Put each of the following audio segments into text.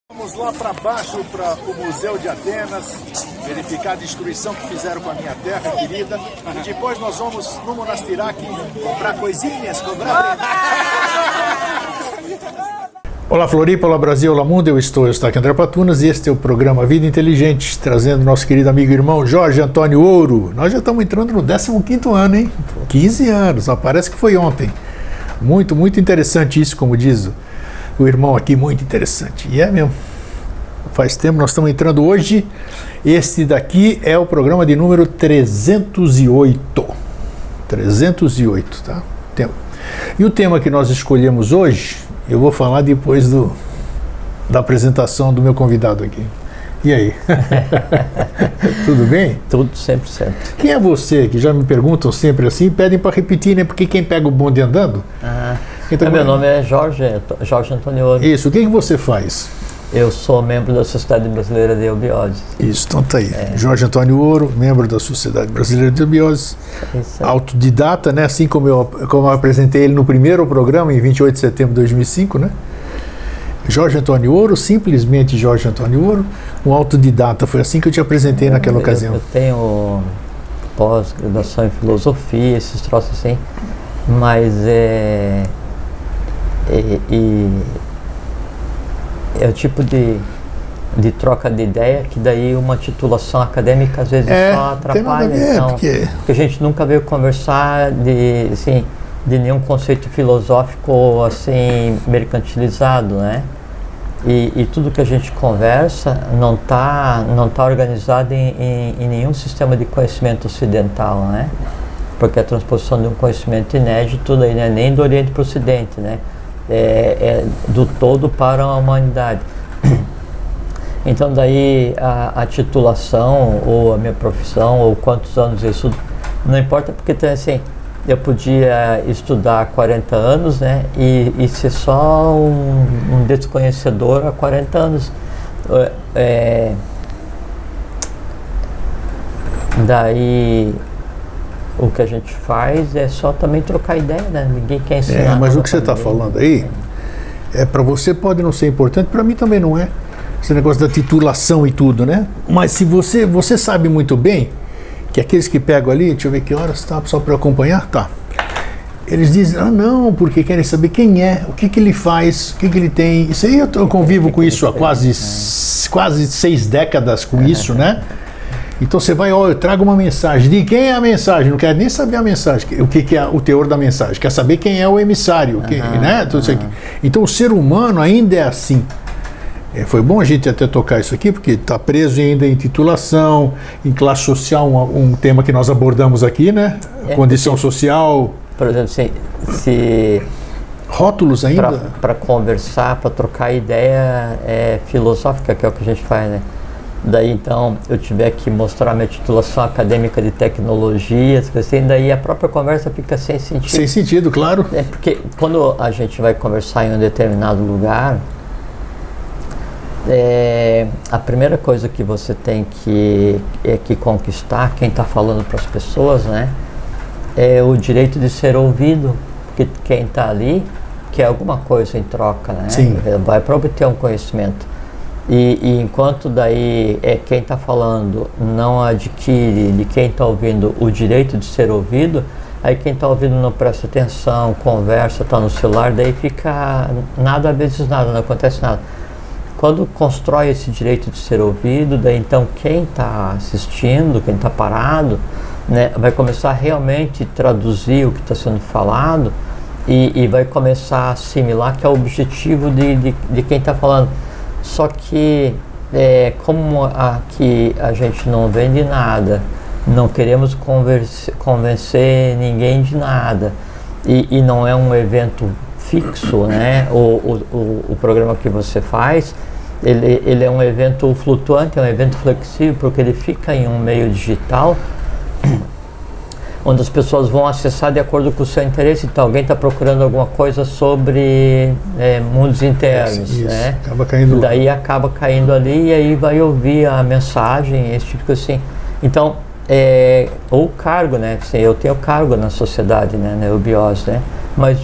Vamos lá para baixo, para o Museu de Atenas, verificar a destruição que fizeram com a minha terra querida. E depois nós vamos no Monastirac comprar coisinhas, comprar... Olá Floripa, olá Brasil, olá mundo, eu estou aqui André Patunas e este é o programa Vida Inteligente, trazendo nosso querido amigo e irmão Jorge Antônio Ouro. Nós já estamos entrando no 15º ano, hein? 15 anos, parece que foi ontem. Muito, muito interessante isso, como diz o irmão aqui, muito interessante. E é mesmo. Faz tempo, nós estamos entrando hoje. Este daqui é o programa de número 308. 308, tá? E o tema que nós escolhemos hoje, eu vou falar depois da apresentação do meu convidado aqui. E aí? Tudo bem? Tudo sempre certo. Quem é você? Que já me perguntam sempre assim, pedem para repetir, né? Porque quem pega o bonde andando... Meu nome é Jorge Antônio Ouro. Isso, o que você faz? Eu sou membro da Sociedade Brasileira de Eubiose. Isso, então tá aí. Jorge Antônio Ouro, membro da Sociedade Brasileira de Eubiose. Autodidata, né? Assim como eu apresentei ele no primeiro programa, em 28 de setembro de 2005, né? Jorge Antônio Ouro, simplesmente Jorge Antônio Ouro, um autodidata. Foi assim que eu te apresentei naquela ocasião. Eu tenho pós-graduação em filosofia, esses troços assim, mas é o tipo de troca de ideia que daí uma titulação acadêmica às vezes só atrapalha. Então, porque a gente nunca veio conversar de nenhum conceito filosófico assim mercantilizado, né? E tudo que a gente conversa não tá organizado em nenhum sistema de conhecimento ocidental, né? Porque a transposição de um conhecimento inédito daí não é nem do Oriente para o Ocidente, né? É do todo para a humanidade. Então daí a titulação ou a minha profissão ou quantos anos eu estudo não importa, porque assim, eu podia estudar há 40 anos, né, e ser só um desconhecedor há 40 anos. Daí o que a gente faz é só também trocar ideia, né? Ninguém quer ensinar. Mas o que você está falando aí, para você pode não ser importante, para mim também não é. Esse negócio da titulação e tudo, né? Mas se você sabe muito bem que aqueles que pegam ali, deixa eu ver que horas está, só para acompanhar, tá. Eles dizem, não, porque querem saber quem é, o que ele faz, o que ele tem. Isso aí eu convivo com isso há quase 6 décadas com isso, né? Então você vai, eu trago uma mensagem. De quem é a mensagem? Não quer nem saber a mensagem, o que é o teor da mensagem. Quer saber quem é o emissário, né? Tudo isso aqui. Então o ser humano ainda é assim. Foi bom a gente até tocar isso aqui, porque está preso ainda em titulação, em classe social, um tema que nós abordamos aqui, né? Condição social. Por exemplo, se rótulos ainda. Para conversar, para trocar ideia filosófica, que é o que a gente faz, né? Daí então eu tiver que mostrar minha titulação acadêmica de tecnologias, assim, daí a própria conversa fica sem sentido. Sem sentido, claro. Porque quando a gente vai conversar em um determinado lugar, a primeira coisa que você tem que conquistar, quem está falando para as pessoas, né, é o direito de ser ouvido, porque quem está ali quer alguma coisa em troca, né? Sim. Vai para obter um conhecimento. E enquanto daí quem está falando não adquire de quem está ouvindo o direito de ser ouvido, aí quem está ouvindo não presta atenção, conversa, está no celular, daí fica nada, às vezes nada, não acontece nada. Quando constrói esse direito de ser ouvido, daí então quem está assistindo, quem está parado, né, vai começar a realmente traduzir o que está sendo falado e vai começar a assimilar que é o objetivo de quem está falando. Só que, como aqui a gente não vende nada, não queremos convencer ninguém de nada, e não é um evento fixo, né? O programa que você faz, ele é um evento flutuante, é um evento flexível, porque ele fica em um meio digital, onde as pessoas vão acessar de acordo com o seu interesse. Então alguém está procurando alguma coisa sobre mundos internos, isso, né? Acaba caindo. Daí acaba caindo ali e aí vai ouvir a mensagem, esse tipo assim. Então, ou cargo, né? Assim, eu tenho cargo na sociedade, né? Na Eubiose, né? Mas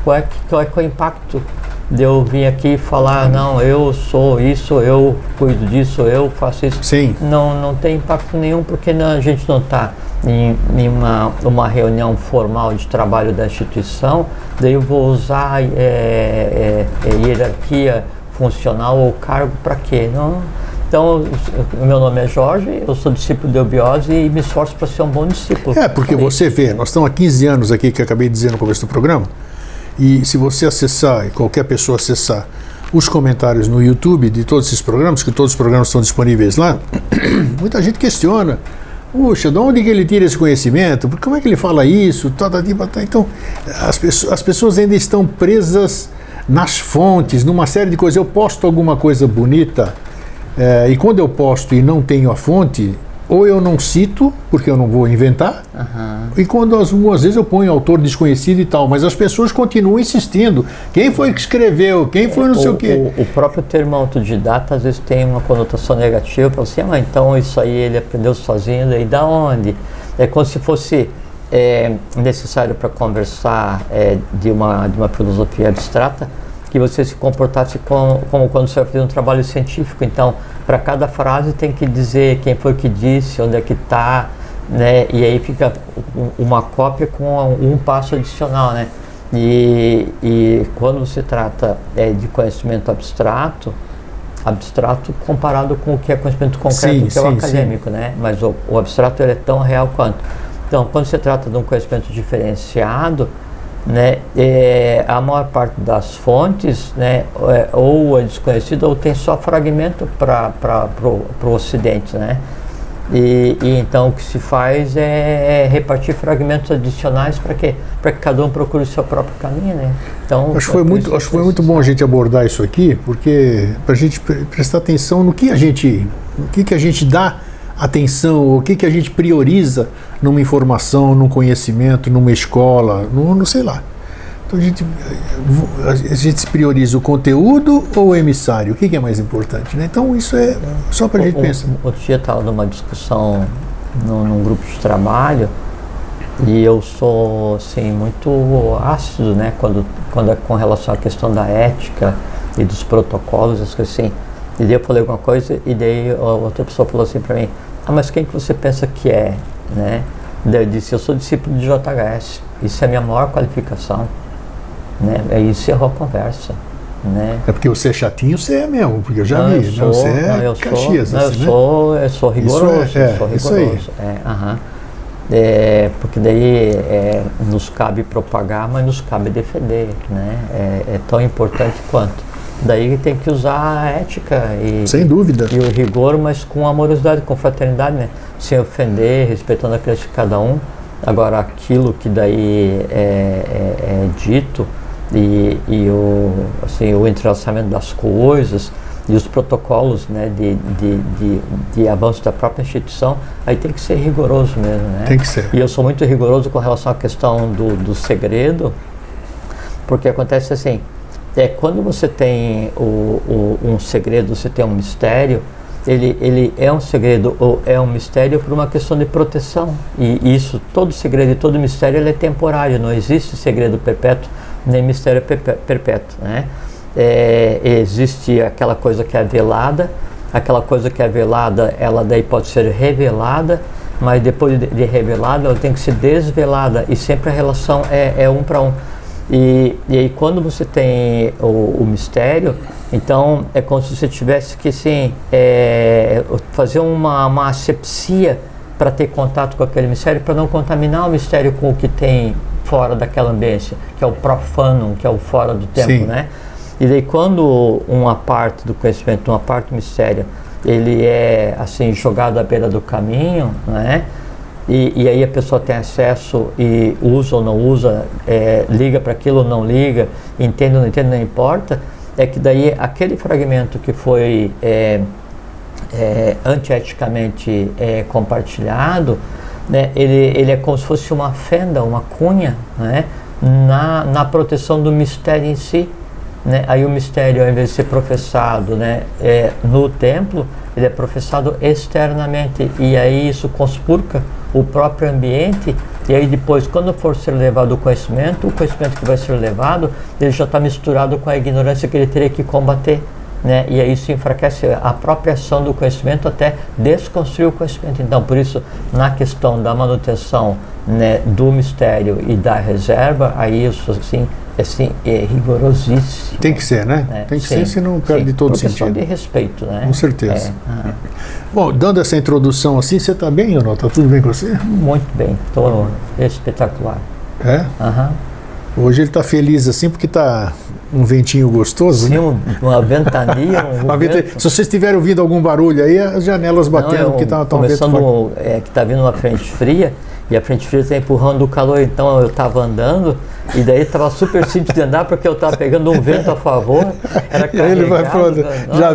qual é o impacto de eu vir aqui falar, não, eu sou isso, eu cuido disso, eu faço isso. Sim. Não tem impacto nenhum, porque a gente não está em uma reunião formal de trabalho da instituição, daí eu vou usar hierarquia funcional ou cargo para quê? Não. Então, meu nome é Jorge, eu sou discípulo de Eubiose e me esforço para ser um bom discípulo. Porque você vê, nós estamos há 15 anos aqui, que eu acabei de dizer no começo do programa, e se você acessar, e qualquer pessoa acessar, os comentários no YouTube de todos esses programas, que todos os programas estão disponíveis lá, muita gente questiona, puxa, de onde que ele tira esse conhecimento? Como é que ele fala isso? Então, as pessoas ainda estão presas nas fontes, numa série de coisas. Eu posto alguma coisa bonita, e quando eu posto e não tenho a fonte, ou eu não cito, porque eu não vou inventar, e quando algumas vezes eu ponho autor desconhecido e tal, mas as pessoas continuam insistindo. Quem foi que escreveu? Quem foi não sei o quê? O próprio termo autodidata às vezes tem uma conotação negativa para você, então isso aí ele aprendeu sozinho, daí da onde? É como se fosse necessário para conversar de uma filosofia abstrata, que você se comportasse como quando você vai fazer um trabalho científico. Então, para cada frase tem que dizer quem foi que disse, onde é que está, né? E aí fica uma cópia com um passo adicional, né? E quando você trata de conhecimento abstrato comparado com o que é conhecimento concreto, que é o acadêmico, né? Mas o abstrato ele é tão real quanto. Então, quando se trata de um conhecimento diferenciado, né, a maior parte das fontes, né, ou é desconhecida ou tem só fragmento para o Ocidente, né? E então o que se faz é repartir fragmentos adicionais para quê? Para que cada um procure o seu próprio caminho, né? Então, acho que foi muito bom a gente abordar isso aqui, porque para a gente prestar atenção no que a gente dá atenção, o que a gente prioriza numa informação, num conhecimento, numa escola, não sei lá. Então a gente prioriza o conteúdo ou o emissário? O que é mais importante, né? Então isso é só para a gente pensar. Outro dia estava numa discussão num grupo de trabalho e eu sou assim, muito ácido, né? Quando é com relação à questão da ética e dos protocolos, as coisas assim. E daí eu falei alguma coisa e daí outra pessoa falou assim para mim, mas quem que você pensa que é, né? Daí eu disse, eu sou discípulo de JHS, isso é a minha maior qualificação, né? Aí encerrou a conversa, né? É porque você é chatinho, você é mesmo, porque eu já vi, você é Caxias, assim, eu sou rigoroso, isso aí. Porque daí nos cabe propagar, mas nos cabe defender, né? É tão importante quanto. Daí tem que usar a ética sem dúvida, e o rigor, mas com amorosidade, com fraternidade, né? Sem ofender, respeitando a crença de cada um. Agora, aquilo que daí é dito e o entrelaçamento das coisas e os protocolos, né, de avanço da própria instituição, aí tem que ser rigoroso mesmo, né? Tem que ser. E eu sou muito rigoroso com relação à questão do segredo, porque acontece assim, quando você tem um segredo, você tem um mistério, ele é um segredo ou é um mistério por uma questão de proteção. E isso, todo segredo e todo mistério, ele é temporário, não existe segredo perpétuo nem mistério perpétuo, né? Existe aquela coisa que é velada, ela daí pode ser revelada, mas depois de revelada ela tem que ser desvelada, e sempre a relação é um para um. E aí quando você tem o mistério, então é como se você tivesse que assim, fazer uma asepsia para ter contato com aquele mistério, para não contaminar o mistério com o que tem fora daquela ambiência, que é o profanum, que é o fora do tempo. Sim. Né? E daí quando uma parte do conhecimento, uma parte do mistério, ele é assim jogado à beira do caminho, né? E aí a pessoa tem acesso e usa ou não usa, liga para aquilo ou não liga, entende ou não entende, não importa, é que daí aquele fragmento que foi antieticamente compartilhado, né, ele é como se fosse uma fenda, uma cunha, né, na proteção do mistério em si. Né? Aí o mistério, ao invés de ser professado, né, no templo, ele é professado externamente, e aí isso conspurca o próprio ambiente E aí depois, quando for ser levado o conhecimento que vai ser levado, ele já está misturado com a ignorância que ele teria que combater. Né? E aí isso enfraquece a própria ação do conhecimento até desconstruir o conhecimento. Então, por isso, na questão da manutenção, né, do mistério e da reserva, aí isso assim, é rigorosíssimo. Tem que ser, né? Tem que ser, senão perde todo sentido. Questão de respeito, né? Com certeza. Bom, dando essa introdução assim, você está bem ou não? Está tudo bem com você? Muito bem, estou espetacular. É? Hoje ele está feliz assim porque está um ventinho gostoso. Sim, né? uma ventania. Se vocês tiverem ouvindo algum barulho aí, as janelas batendo, porque está um vento forte. Que está vindo uma frente fria, e a frente fria está empurrando o calor, então eu estava andando, e daí estava super simples de andar, porque eu estava pegando um vento a favor. Era e aí ele vai falando, já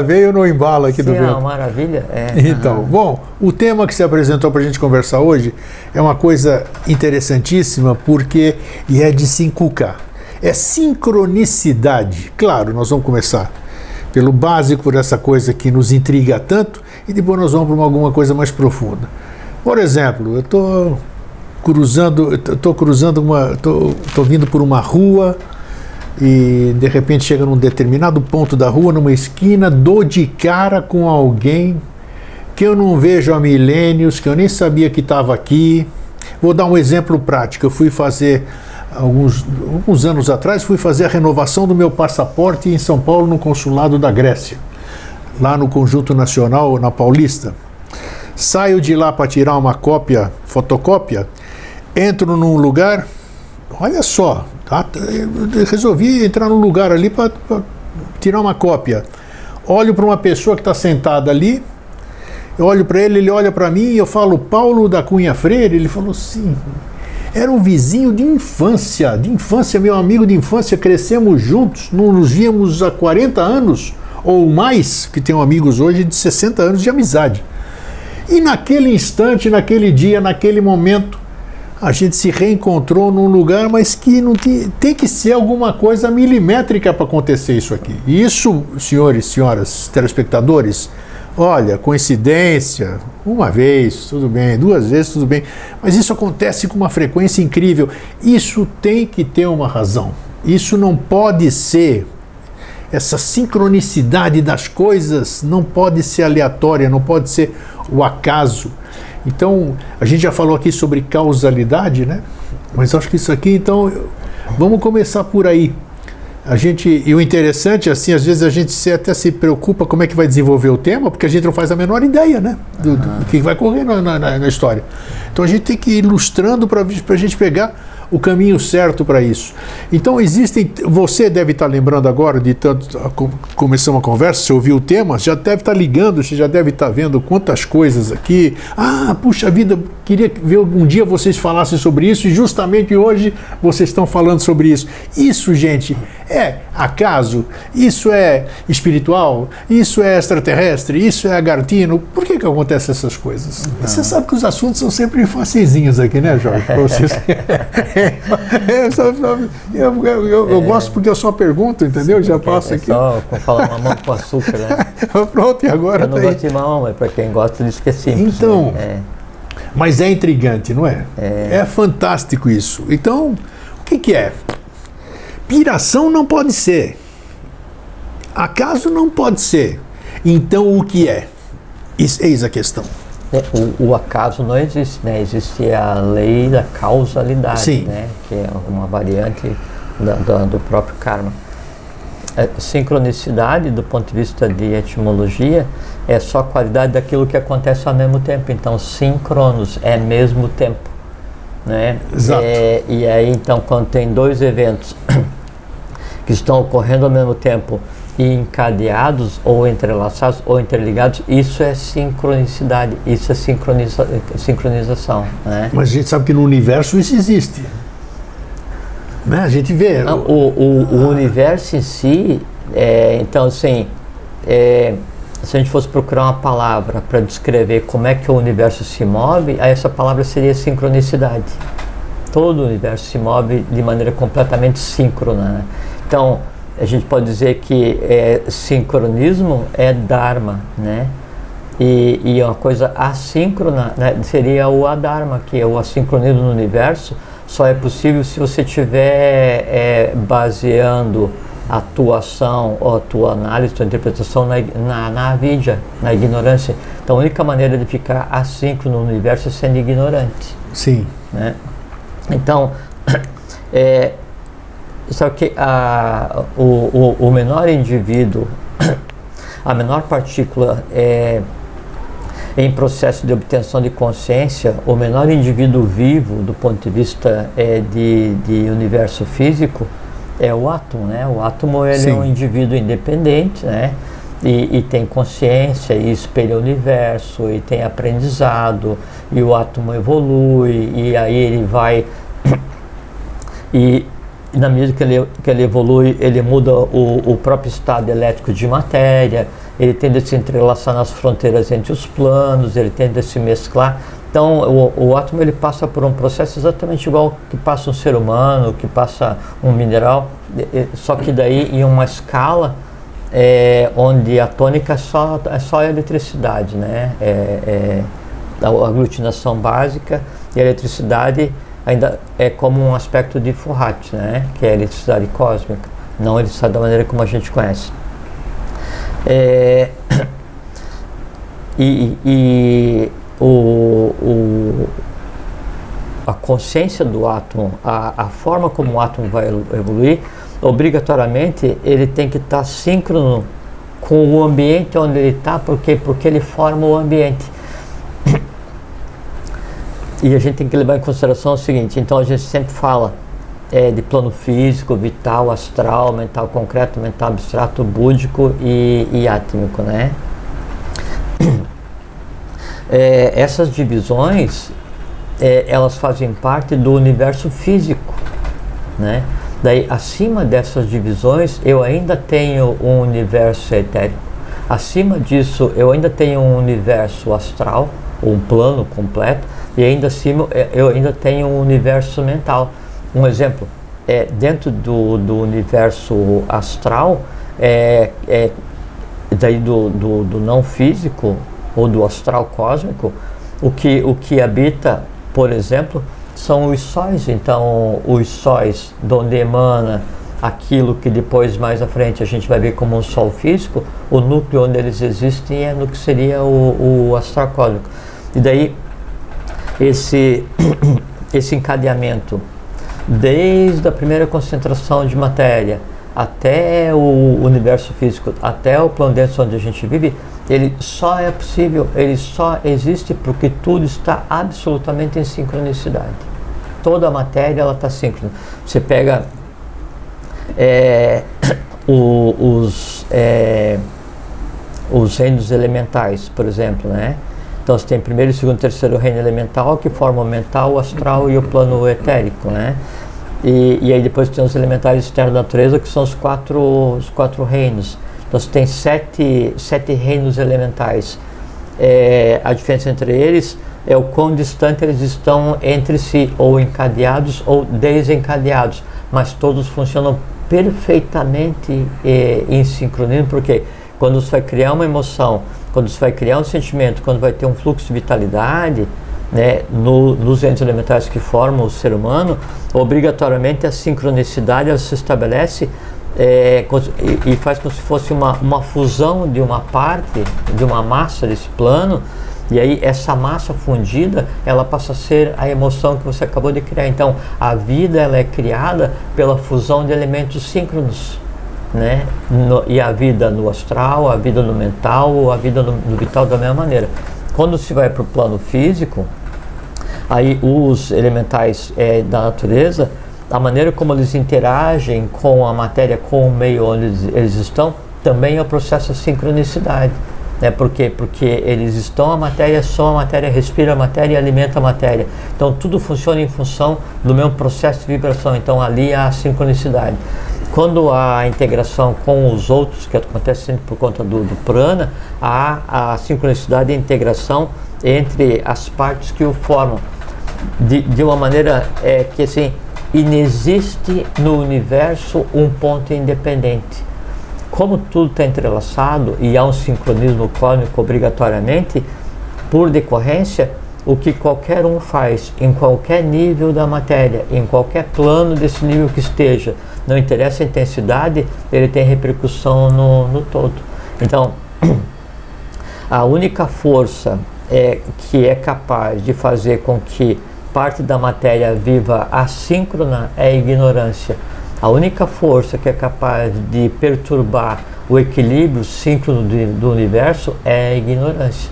veio no embalo aqui. Sim, do vento. É uma maravilha. Então, bom, o tema que se apresentou para a gente conversar hoje é uma coisa interessantíssima, porque é de se inculcar. É sincronicidade. Claro, nós vamos começar pelo básico, por essa coisa que nos intriga tanto, e depois nós vamos para alguma coisa mais profunda. Por exemplo, eu estou vindo por uma rua e de repente chega num determinado ponto da rua, numa esquina, dou de cara com alguém que eu não vejo há milênios, que eu nem sabia que estava aqui. Vou dar um exemplo prático. Eu fui fazer, alguns anos atrás, fui fazer a renovação do meu passaporte em São Paulo, no consulado da Grécia, lá no Conjunto Nacional, na Paulista. Saio de lá para tirar uma fotocópia, entro num lugar, olha só, tá? Eu resolvi entrar num lugar ali para tirar uma cópia. Olho para uma pessoa que está sentada ali, eu olho para ele olha para mim, e eu falo, Paulo da Cunha Freire. Ele falou, sim. Era um vizinho de infância, meu amigo de infância, crescemos juntos, não nos víamos há 40 anos ou mais, que tenho amigos hoje de 60 anos de amizade. E naquele instante, naquele dia, naquele momento, a gente se reencontrou num lugar, mas que não tem que ser alguma coisa milimétrica para acontecer isso aqui. E isso, senhores, senhoras, telespectadores, olha, coincidência, uma vez, tudo bem, 2 vezes, tudo bem, mas isso acontece com uma frequência incrível. Isso tem que ter uma razão. Isso não pode ser, essa sincronicidade das coisas não pode ser aleatória, não pode ser o acaso. Então, a gente já falou aqui sobre causalidade, né? Mas acho que isso aqui, então, vamos começar por aí. E o interessante, assim, às vezes a gente até se preocupa como é que vai desenvolver o tema, porque a gente não faz a menor ideia, né? Do que vai correr na história. Então a gente tem que ir ilustrando para a gente pegar o caminho certo para isso. Então você deve estar lembrando agora de tanto, começamos a conversa, você ouviu o tema, já deve estar ligando, você já deve estar vendo quantas coisas aqui. Puxa vida, queria ver um dia vocês falassem sobre isso, e justamente hoje vocês estão falando sobre isso. Isso, gente, é acaso? Isso é espiritual? Isso é extraterrestre? Isso é agartino? Por que acontecem essas coisas? Você sabe que os assuntos são sempre facezinhos aqui, né, Jorge? Para vocês. Eu gosto porque eu só pergunto, entendeu? Já passo aqui. Só falar mamão com açúcar, né? Pronto, e agora eu não gosto de mamão, mas para quem gosta diz que é simples. Então, né? Mas é intrigante, não é? É fantástico isso. Então, o que é? Piração não pode ser. Acaso não pode ser. Então, o que é? Eis a questão. O acaso não existe, né? Existe a lei da causalidade, sim, né? Que é uma variante do próprio karma. Sincronicidade, do ponto de vista de etimologia, é só a qualidade daquilo que acontece ao mesmo tempo. Então, síncronos é mesmo tempo, né? Exato. E aí, então, quando tem 2 eventos que estão ocorrendo ao mesmo tempo e encadeados, ou entrelaçados, ou interligados, isso é sincronicidade, isso é sincronização, né? Mas a gente sabe que no universo isso existe, né? A gente vê. Não, o universo em si, então assim, se a gente fosse procurar uma palavra para descrever como é que o universo se move, aí essa palavra seria sincronicidade. Todo o universo se move de maneira completamente síncrona, né? Então, a gente pode dizer que sincronismo é Dharma, né? E uma coisa assíncrona, né, seria o Adharma, que é o assincronismo no universo. Só é possível se você estiver baseando a tua ação, ou a tua análise, a tua interpretação na avidya, na ignorância. Então a única maneira de ficar assíncrono no universo é sendo ignorante. Sim. Né? Então, só que o menor indivíduo, a menor partícula em processo de obtenção de consciência, o menor indivíduo vivo do ponto de vista de universo físico é o átomo, né? O átomo ele é um indivíduo independente, né? E tem consciência, e espelha o universo, e tem aprendizado, e o átomo evolui, e aí ele vai e na medida que ele evolui, ele muda o próprio estado elétrico de matéria, ele tende a se entrelaçar nas fronteiras entre os planos, ele tende a se mesclar. Então o átomo ele passa por um processo exatamente igual que passa um ser humano, que passa um mineral, só que daí em uma escala onde a tônica é só a eletricidade, né? A aglutinação básica, e a eletricidade ainda é como um aspecto de Foucault, né? Que é a eletricidade cósmica, não a eletricidade da maneira como a gente conhece. A consciência do átomo, a forma como o átomo vai evoluir, obrigatoriamente ele tem que estar síncrono com o ambiente onde ele está, porque ele forma o ambiente. E a gente tem que levar em consideração o seguinte: então a gente sempre fala de plano físico, vital, astral, mental concreto, mental abstrato, búdico e átmico, né? Essas divisões elas fazem parte do universo físico, né? Daí, acima dessas divisões, eu ainda tenho um universo etérico. Acima disso, eu ainda tenho um universo astral, um plano completo, e ainda acima, eu ainda tenho um universo mental. Um exemplo, dentro do universo astral, daí do não físico, ou do astral cósmico, o que habita, por exemplo, são os sóis. Então, os sóis, de onde emana aquilo que depois, mais à frente, a gente vai ver como um sol físico, o núcleo onde eles existem é no que seria o astral cósmico. E daí, esse encadeamento, desde a primeira concentração de matéria até o universo físico, até o plano denso onde a gente vive, ele só é possível, ele só existe porque tudo está absolutamente em sincronicidade. Toda a matéria ela está síncrona. Você pega os reinos elementais, por exemplo, né? Então você tem primeiro, segundo, terceiro reino elemental, que formam o mental, o astral e o plano etérico, né? E aí depois tem os elementais externos da natureza, que são os quatro reinos. Então você tem sete reinos elementais. A diferença entre eles é o quão distante eles estão entre si, ou encadeados ou desencadeados, mas todos funcionam perfeitamente em sincronismo, porque quando você vai criar uma emoção, quando você vai criar um sentimento, quando vai ter um fluxo de vitalidade, né, nos entes elementais que formam o ser humano, obrigatoriamente a sincronicidade ela se estabelece e faz como se fosse uma fusão de uma parte, de uma massa desse plano, e aí essa massa fundida, ela passa a ser a emoção que você acabou de criar. Então, a vida ela é criada pela fusão de elementos síncronos, né? E a vida no astral, a vida no mental, a vida no vital da mesma maneira. Quando se vai para o plano físico, aí os elementais da natureza, a maneira como eles interagem com a matéria, com o meio onde eles estão, também é o processo de sincronicidade. Né? Por quê? Porque eles estão a matéria, são a matéria, respira a matéria e alimenta a matéria. Então tudo funciona em função do mesmo processo de vibração. Então ali há a sincronicidade. Quando há a integração com os outros, que acontece sempre por conta do prana, há a sincronicidade e a integração entre as partes que o formam. De uma maneira que assim, inexiste no universo um ponto independente. como tudo está entrelaçado e há um sincronismo cósmico obrigatoriamente, por decorrência, o que qualquer um faz em qualquer nível da matéria, em qualquer plano desse nível que esteja, não interessa a intensidade, ele tem repercussão no todo. Então, a única força que é capaz de fazer com que parte da matéria viva assíncrona é a ignorância. A única força que é capaz de perturbar o equilíbrio síncrono do universo é a ignorância.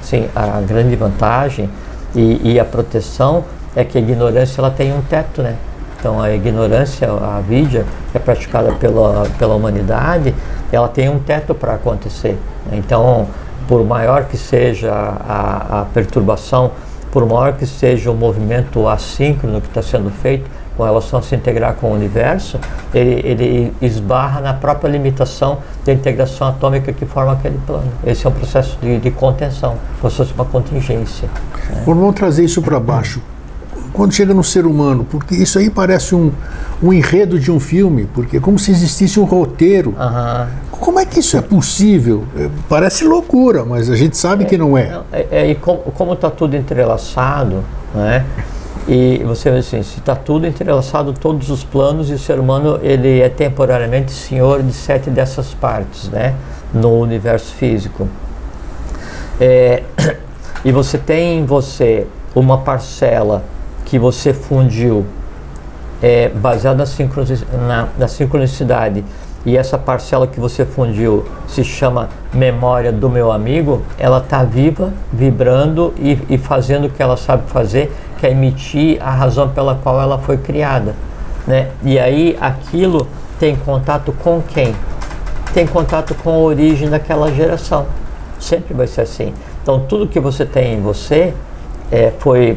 Sim, a grande vantagem e a proteção é que a ignorância ela tem um teto, né? Então a ignorância, a avidya, que é praticada pela humanidade, ela tem um teto para acontecer. Então, por maior que seja a perturbação, por maior que seja o movimento assíncrono que está sendo feito com relação a se integrar com o universo, ele esbarra na própria limitação da integração atômica que forma aquele plano. Esse é um processo de contenção, como se fosse uma contingência. Vamos trazer isso para baixo. Quando chega no ser humano, porque isso aí parece um enredo de um filme, porque é como se existisse um roteiro. Como é que isso é possível? Parece loucura, mas a gente sabe que não é. E como está tudo entrelaçado, né? E você vê assim, se está tudo entrelaçado, todos os planos, e o ser humano ele é temporariamente senhor de 7 dessas partes, né? No universo físico. E você tem em você uma parcela que você fundiu baseada na sincronicidade, e essa parcela que você fundiu se chama memória do meu amigo, ela está viva, vibrando e fazendo o que ela sabe fazer, que é emitir a razão pela qual ela foi criada, né? E aí aquilo tem contato com quem? Tem contato com a origem daquela geração. Sempre vai ser assim. Então tudo que você tem em você foi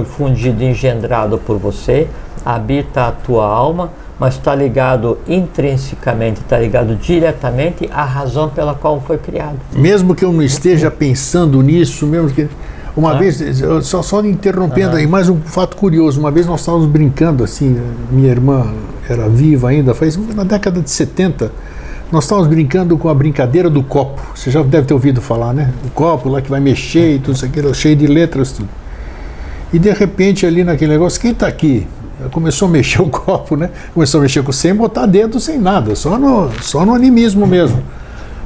fundido, engendrado por você, habita a tua alma, mas está ligado intrinsecamente, está ligado diretamente à razão pela qual foi criado. Mesmo que eu não esteja pensando nisso, mesmo que... Uma vez, só interrompendo aí, mais um fato curioso, uma vez nós estávamos brincando assim, minha irmã era viva ainda, na década de 70, nós estávamos brincando com a brincadeira do copo. Você já deve ter ouvido falar, né? O copo lá que vai mexer e tudo isso aqui, cheio de letras, tudo. E de repente ali naquele negócio, quem está aqui? Começou a mexer o copo, né? Começou a mexer sem botar dedo, sem nada, só no animismo mesmo.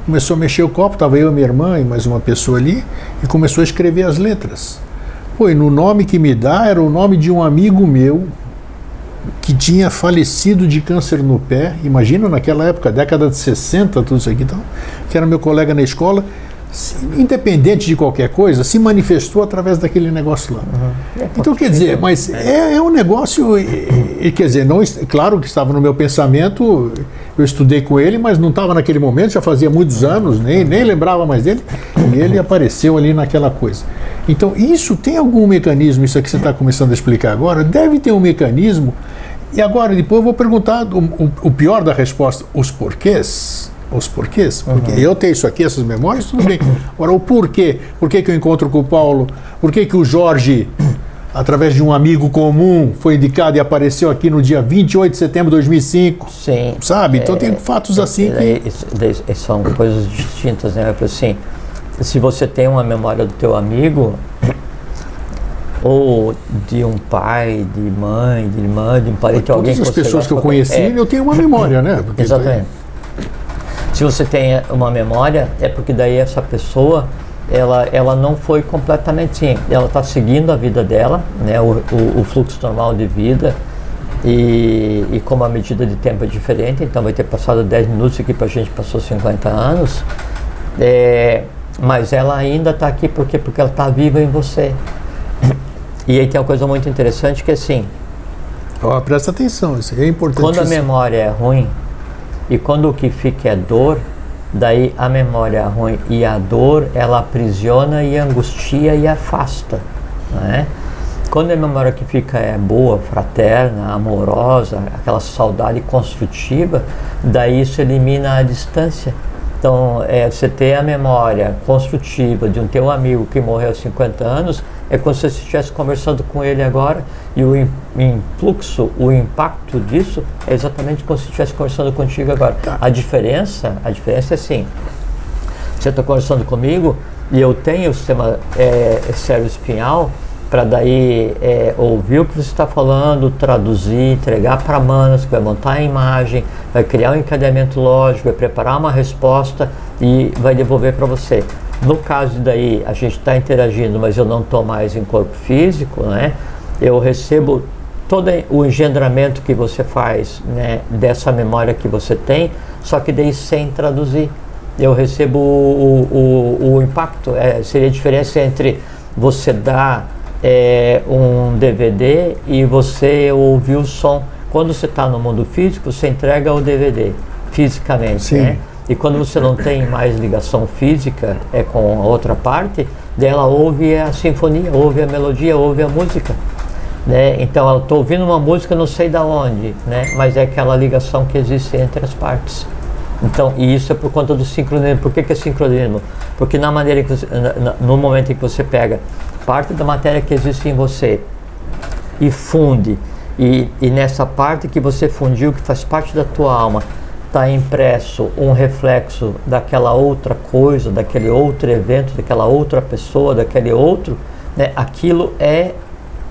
Começou a mexer o copo, estava eu, minha irmã e mais uma pessoa ali, e começou a escrever as letras. Pô, e no nome que me dá era o nome de um amigo meu que tinha falecido de câncer no pé. Imagina naquela época, década de 60, tudo isso aqui, então, que era meu colega na escola, independente de qualquer coisa, se manifestou através daquele negócio lá. Então, quer dizer, mas é um negócio, quer dizer, não, claro que estava no meu pensamento, eu estudei com ele, mas não estava naquele momento, já fazia muitos anos, nem lembrava mais dele, e ele apareceu ali naquela coisa. Então, isso tem algum mecanismo, isso aqui que você está começando a explicar agora, deve ter um mecanismo, e agora, depois eu vou perguntar o pior da resposta, os porquês, porque eu tenho isso aqui, essas memórias, tudo bem. Agora, o porquê? Por que eu encontro com o Paulo? Por que o Jorge, através de um amigo comum, foi indicado e apareceu aqui no dia 28 de setembro de 2005? Sim. Sabe? Então tem fatos assim que... São coisas distintas, né? Assim, se você tem uma memória do teu amigo, ou de um pai, de mãe, de irmã, de um parente, de alguém que todas as pessoas que eu conheci, eu tenho uma memória, né? Porque exatamente. Se você tem uma memória, é porque daí essa pessoa, ela não foi completamente sim. Ela está seguindo a vida dela, né, o fluxo normal de vida, e como a medida de tempo é diferente, então vai ter passado 10 minutos aqui, para a gente passou 50 anos, mas ela ainda está aqui porque ela está viva em você. E aí tem uma coisa muito interessante que é assim... presta atenção, isso é importante. Quando a memória é ruim, e quando o que fica é dor, daí a memória ruim e a dor, ela aprisiona e angustia e afasta, né? Quando a memória que fica é boa, fraterna, amorosa, aquela saudade construtiva, daí isso elimina a distância. Então, você ter a memória construtiva de um teu amigo que morreu há 50 anos, é como se você estivesse conversando com ele agora, e o influxo, o impacto disso é exatamente como se estivesse conversando contigo agora. Tá. A diferença é assim, você está conversando comigo e eu tenho o sistema cérebro-espinhal para daí ouvir o que você está falando, traduzir, entregar para Manas, que vai montar a imagem, vai criar um encadeamento lógico, vai preparar uma resposta e vai devolver para você. No caso daí, a gente está interagindo, mas eu não estou mais em corpo físico, né? Eu recebo todo o engendramento que você faz, né, dessa memória que você tem, só que daí sem traduzir. Eu recebo o impacto, seria a diferença entre você dar um DVD e você ouvir o som. Quando você está no mundo físico, você entrega o DVD fisicamente, né? E quando você não tem mais ligação física com a outra parte, ela ouve a sinfonia, ouve a melodia, ouve a música, né? Então, eu estou ouvindo uma música não sei da onde, né? Mas é aquela ligação que existe entre as partes. Então, e isso é por conta do sincronismo. Por que é sincronismo? Porque na maneira que você, no momento em que você pega parte da matéria que existe em você e funde, e nessa parte que você fundiu, que faz parte da tua alma, está impresso um reflexo daquela outra coisa, daquele outro evento, daquela outra pessoa, daquele outro, né? Aquilo é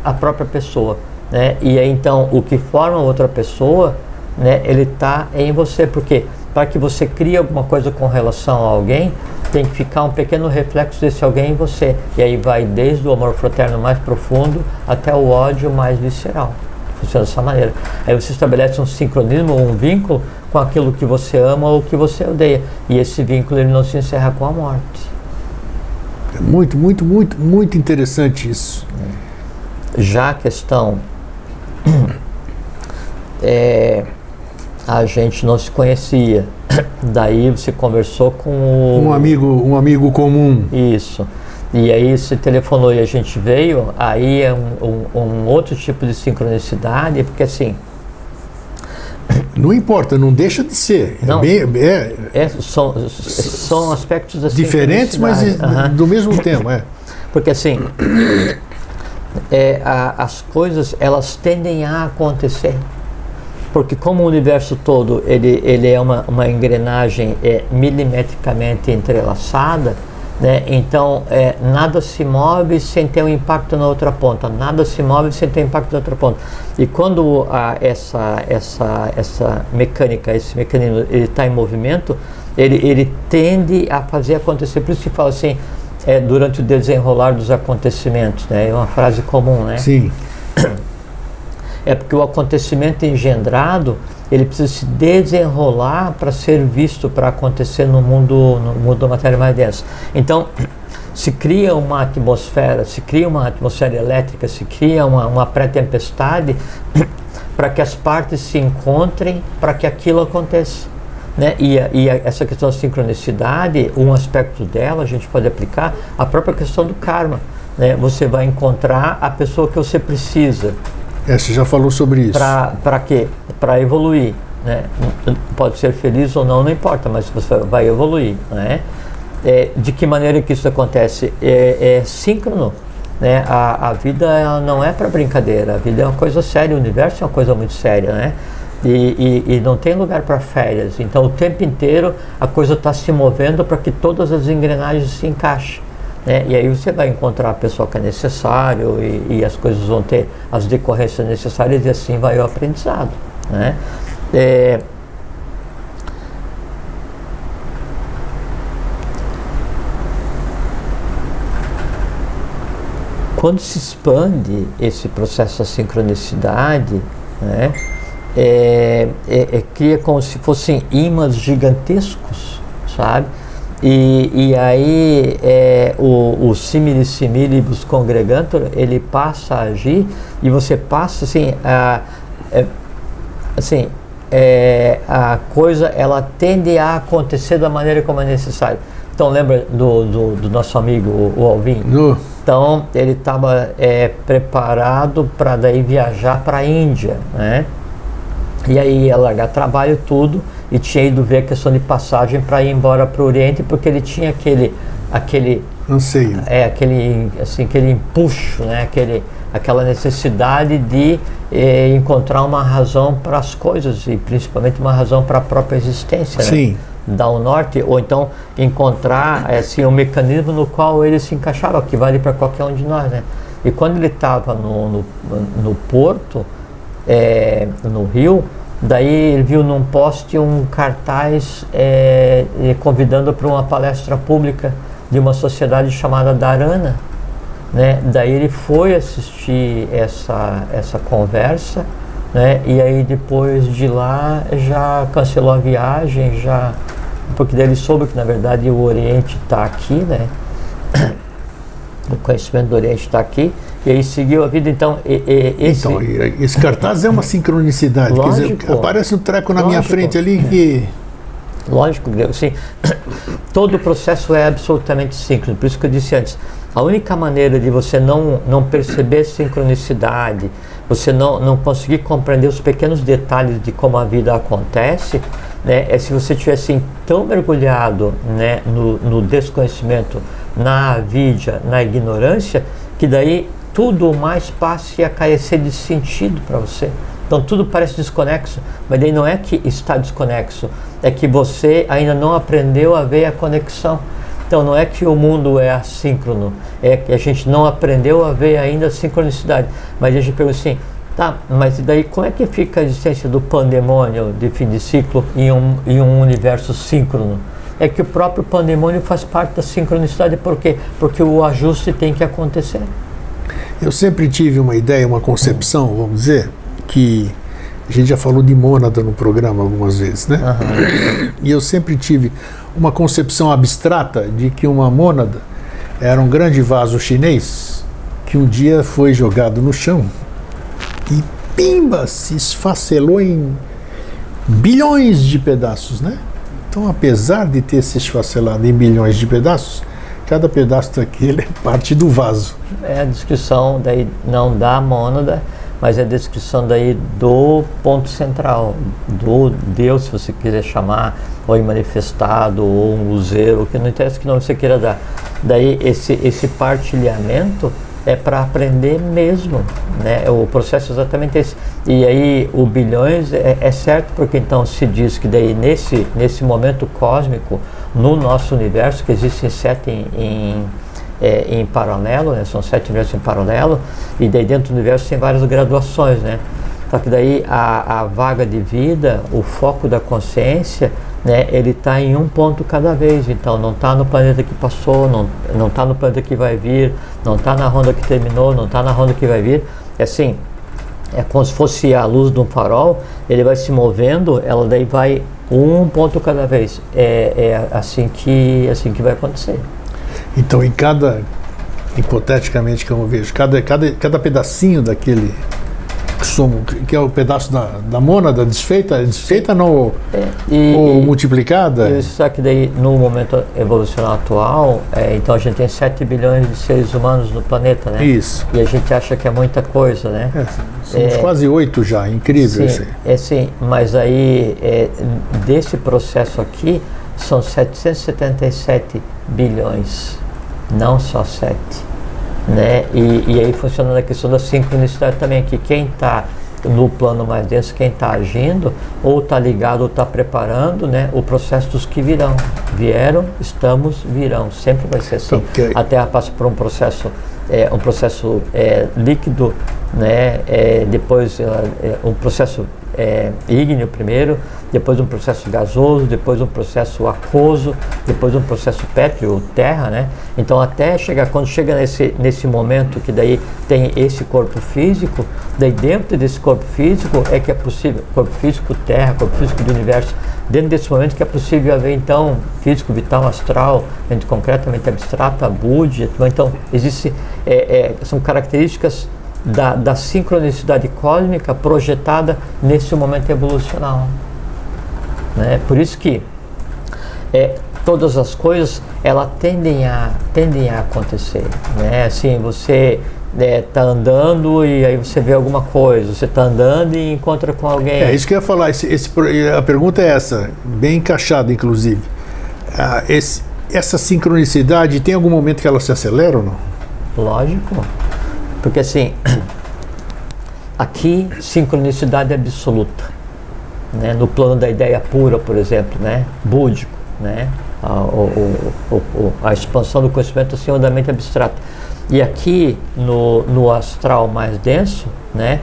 a própria pessoa, né? E aí, então, o que forma outra pessoa, né, ele está em você, porque para que você crie alguma coisa com relação a alguém, tem que ficar um pequeno reflexo desse alguém em você. E aí vai desde o amor fraterno mais profundo até o ódio mais visceral. Funciona dessa maneira. Aí você estabelece um sincronismo, um vínculo com aquilo que você ama ou que você odeia. E esse vínculo ele não se encerra com a morte. É muito, muito, muito, muito interessante isso. Já a questão a gente não se conhecia. Daí você conversou com um amigo comum. Isso. E aí você telefonou e a gente veio, aí é um outro tipo de sincronicidade, porque assim... Não importa, não deixa de ser. Não, são aspectos da diferentes, mas do mesmo tema. Porque assim, as coisas, elas tendem a acontecer. Porque como o universo todo, ele é uma engrenagem milimetricamente entrelaçada, né? Então, nada se move sem ter um impacto na outra ponta, nada se move sem ter impacto na outra ponta. E quando essa mecânica, esse mecanismo, ele está em movimento, ele tende a fazer acontecer. Por isso que fala assim, durante o desenrolar dos acontecimentos, né? É uma frase comum, né? Sim. É porque o acontecimento engendrado, ele precisa se desenrolar para ser visto, para acontecer no mundo da matéria mais densa. Então, se cria uma atmosfera elétrica, se cria uma pré-tempestade para que as partes se encontrem, para que aquilo aconteça, né? E essa questão da sincronicidade, um aspecto dela, a gente pode aplicar a própria questão do karma, né? Você vai encontrar a pessoa que você precisa. Você já falou sobre isso. Para quê? Para evoluir, né? Pode ser feliz ou não, não importa, mas você vai evoluir, né? De que maneira que isso acontece? É síncrono, né? A vida ela não é para brincadeira, a vida é uma coisa séria, o universo é uma coisa muito séria, né? E não tem lugar para férias, então o tempo inteiro a coisa está se movendo para que todas as engrenagens se encaixem. E aí você vai encontrar a pessoa que é necessário e as coisas vão ter as decorrências necessárias e assim vai o aprendizado, né? Quando se expande esse processo da sincronicidade, né, cria como se fossem ímãs gigantescos, sabe? E aí o similibus congregantur, ele passa a agir e você passa a coisa ela tende a acontecer da maneira como é necessário. Então lembra do nosso amigo o Alvin? Então ele estava preparado para daí viajar para a Índia, né? E aí ia largar trabalho tudo e tinha ido ver a questão de passagem para ir embora para o Oriente, porque ele tinha aquele anseio. Aquele empuxo, né? Aquela necessidade de encontrar uma razão para as coisas e principalmente uma razão para a própria existência. Sim. Né? Dar o norte, ou então encontrar um mecanismo no qual ele se encaixava, que vale para qualquer um de nós, né? E quando ele estava no porto, no Rio, daí ele viu num poste um cartaz convidando para uma palestra pública de uma sociedade chamada Dharana, né? Daí ele foi assistir essa conversa, né? E aí depois de lá já cancelou a viagem, porque daí ele soube que na verdade o Oriente está aqui, né? O conhecimento do Oriente está aqui, e aí seguiu a vida. Então, esse cartaz é uma sincronicidade. Lógico, quer dizer, aparece um treco na minha frente ali que... Lógico, sim. Todo o processo é absolutamente síncrono. Por isso que eu disse antes, a única maneira de você não perceber sincronicidade, você não conseguir compreender os pequenos detalhes de como a vida acontece, né, é se você estiver assim tão mergulhado, né, no desconhecimento, na avidya, na ignorância, que daí tudo mais passe a carecer de sentido para você. Então tudo parece desconexo, mas daí não é que está desconexo, é que você ainda não aprendeu a ver a conexão. Então não é que o mundo é assíncrono, é que a gente não aprendeu a ver ainda a sincronicidade. Mas a gente pergunta assim, tá, mas e daí como é que fica a existência do pandemônio de fim de ciclo em um universo síncrono? É que o próprio pandemônio faz parte da sincronicidade. Por quê? Porque o ajuste tem que acontecer. Eu sempre tive uma ideia, uma concepção, vamos dizer, que a gente já falou de mônada no programa algumas vezes, né? Uhum. E eu sempre tive uma concepção abstrata de que uma mônada era um grande vaso chinês que um dia foi jogado no chão e pimba, se esfacelou em bilhões de pedaços, né? Então, apesar de ter se esfacelado em bilhões de pedaços, cada pedaço daquele é parte do vaso. É a descrição daí não da mônada, mas é a descrição daí do ponto central, do Deus, se você quiser chamar, ou manifestado, ou um luzeiro, o que não interessa que não você queira dar. Daí esse partilhamento é para aprender mesmo, né? O processo é exatamente esse. E aí o bilhões é certo, porque então se diz que daí nesse momento cósmico, no nosso universo, que existem 7 em paralelo, né? São 7 universos em paralelo, e daí dentro do universo tem várias graduações, né? Só que daí a vaga de vida, o foco da consciência, né, ele está em um ponto cada vez. Então não está no planeta que passou, não está no planeta que vai vir, não está na ronda que terminou, não está na ronda que vai vir. É assim, é como se fosse a luz de um farol, ele vai se movendo, ela daí vai um ponto cada vez. É assim que vai acontecer. Então, hipoteticamente, como eu vejo, cada pedacinho daquele que é o pedaço da mônada desfeita não, ou multiplicada. Isso, só que daí no momento evolucional atual, então a gente tem 7 bilhões de seres humanos no planeta, né? Isso. E a gente acha que é muita coisa, né? Somos quase 8 já, incrível. Sim, sim, mas aí desse processo aqui são 777 bilhões, não só 7. Né? E aí funciona a questão da sincronicidade também, que quem está no plano mais denso, quem está agindo, ou está ligado ou está preparando, né, o processo dos que virão. Vieram, estamos, virão. Sempre vai ser assim. Okay. A Terra passa por um processo líquido, né, depois um processo ígneo primeiro, depois um processo gasoso, depois um processo aquoso, depois um processo pétreo, terra, né? Então quando chega nesse momento que daí tem esse corpo físico, daí dentro desse corpo físico é que é possível, corpo físico terra, corpo físico do universo, dentro desse momento que é possível haver então físico, vital, astral, mente concretamente abstrata, búdia, então são características da sincronicidade cósmica projetada nesse momento evolucional, né? Por isso que todas as coisas elas tendem a acontecer, né? Assim, você tá andando e aí você vê alguma coisa, você está andando e encontra com alguém. É isso que eu ia falar, a pergunta é essa, bem encaixada inclusive. Essa sincronicidade, tem algum momento que ela se acelera ou não? Lógico, porque assim, aqui sincronicidade absoluta, né? No plano da ideia pura, por exemplo, né? Búdico, né? A expansão do conhecimento acima da mente abstrata. E aqui no astral mais denso, né,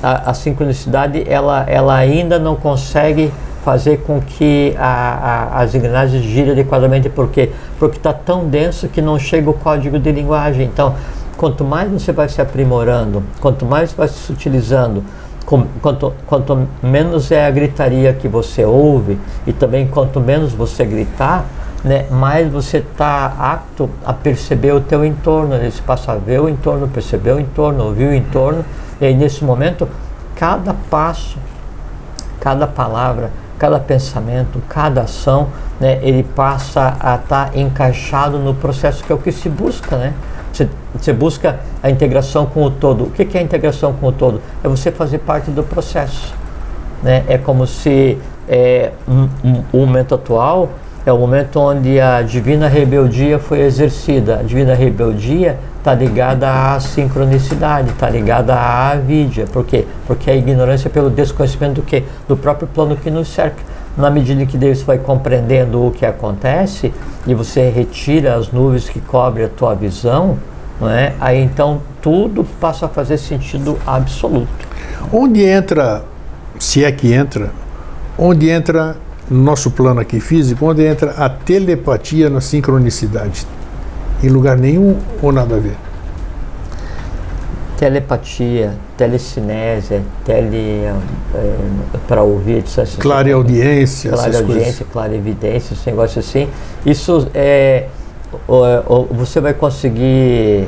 a sincronicidade ela ainda não consegue fazer com que as engrenagens girem adequadamente. Por quê? Porque está tão denso que não chega o código de linguagem. Então, quanto mais você vai se aprimorando, quanto mais vai se utilizando, quanto menos é a gritaria que você ouve, e também quanto menos você gritar, né, mais você está apto a perceber o teu entorno. Você passa a ver o entorno, perceber o entorno, ouvir o entorno, e aí nesse momento, cada passo, cada palavra, cada pensamento, cada ação, né, ele passa a estar encaixado no processo, que é o que se busca, né? Você busca a integração com o todo. O que é a integração com o todo? É você fazer parte do processo, né? É como se o momento atual é o momento onde a divina rebeldia foi exercida. A divina rebeldia está ligada à sincronicidade, está ligada à avidya. Por quê? Porque a ignorância é pelo desconhecimento do quê? Do próprio plano que nos cerca. Na medida em que Deus vai compreendendo o que acontece e você retira as nuvens que cobrem a tua visão, não é? Aí então tudo passa a fazer sentido absoluto. Onde entra, se é que entra, onde entra no nosso plano aqui físico, onde entra a telepatia na sincronicidade? Em lugar nenhum ou nada a ver? Telepatia, telecinésia, para ouvir, clareaudiência, clarevidência, esse negócio assim. Isso você vai conseguir,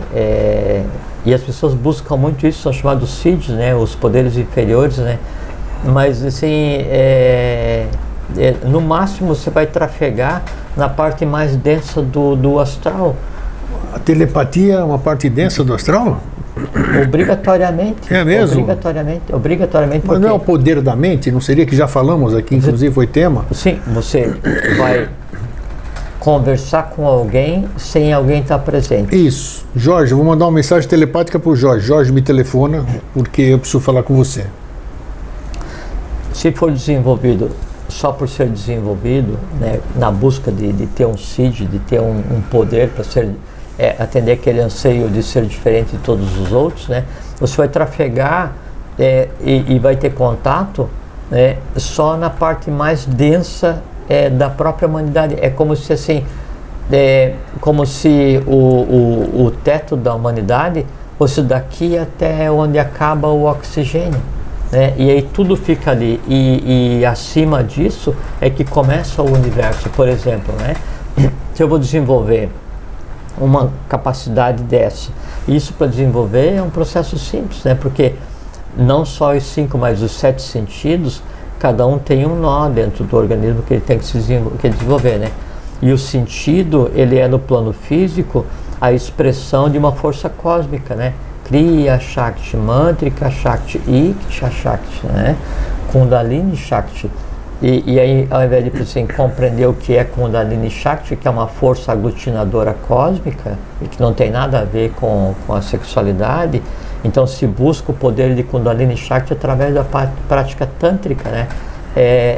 e as pessoas buscam muito isso, são chamados CIDs, né, os poderes inferiores, né, mas assim, no máximo você vai trafegar na parte mais densa do astral. A telepatia é uma parte densa do astral? Obrigatoriamente. É mesmo? Obrigatoriamente. Mas não é o poder da mente? Não seria que já falamos aqui, inclusive foi tema? Sim, você vai conversar com alguém sem alguém estar presente. Isso. Jorge, eu vou mandar uma mensagem telepática para o Jorge. Jorge, me telefona porque eu preciso falar com você. Se for desenvolvido só por ser desenvolvido, né, na busca de ter um CID, de ter um poder para ser atender aquele anseio de ser diferente de todos os outros, né, você vai trafegar e vai ter contato, né, só na parte mais densa da própria humanidade. É como se assim, como se o teto da humanidade fosse daqui até onde acaba o oxigênio, né? E aí tudo fica ali, e acima disso é que começa o universo. Por exemplo, né, se eu vou desenvolver uma capacidade dessa, isso para desenvolver é um processo simples, né? Porque não só os 5, mas os 7 sentidos, cada um tem um nó dentro do organismo que ele tem que desenvolver, né? E o sentido, ele é no plano físico a expressão de uma força cósmica, né? Kriya Shakti, Mantrika Shakti, Iksha Shakti, né? Kundalini Shakti. E aí, ao invés de você compreender o que é Kundalini Shakti, que é uma força aglutinadora cósmica e que não tem nada a ver com a sexualidade, então se busca o poder de Kundalini Shakti através da prática tântrica, né?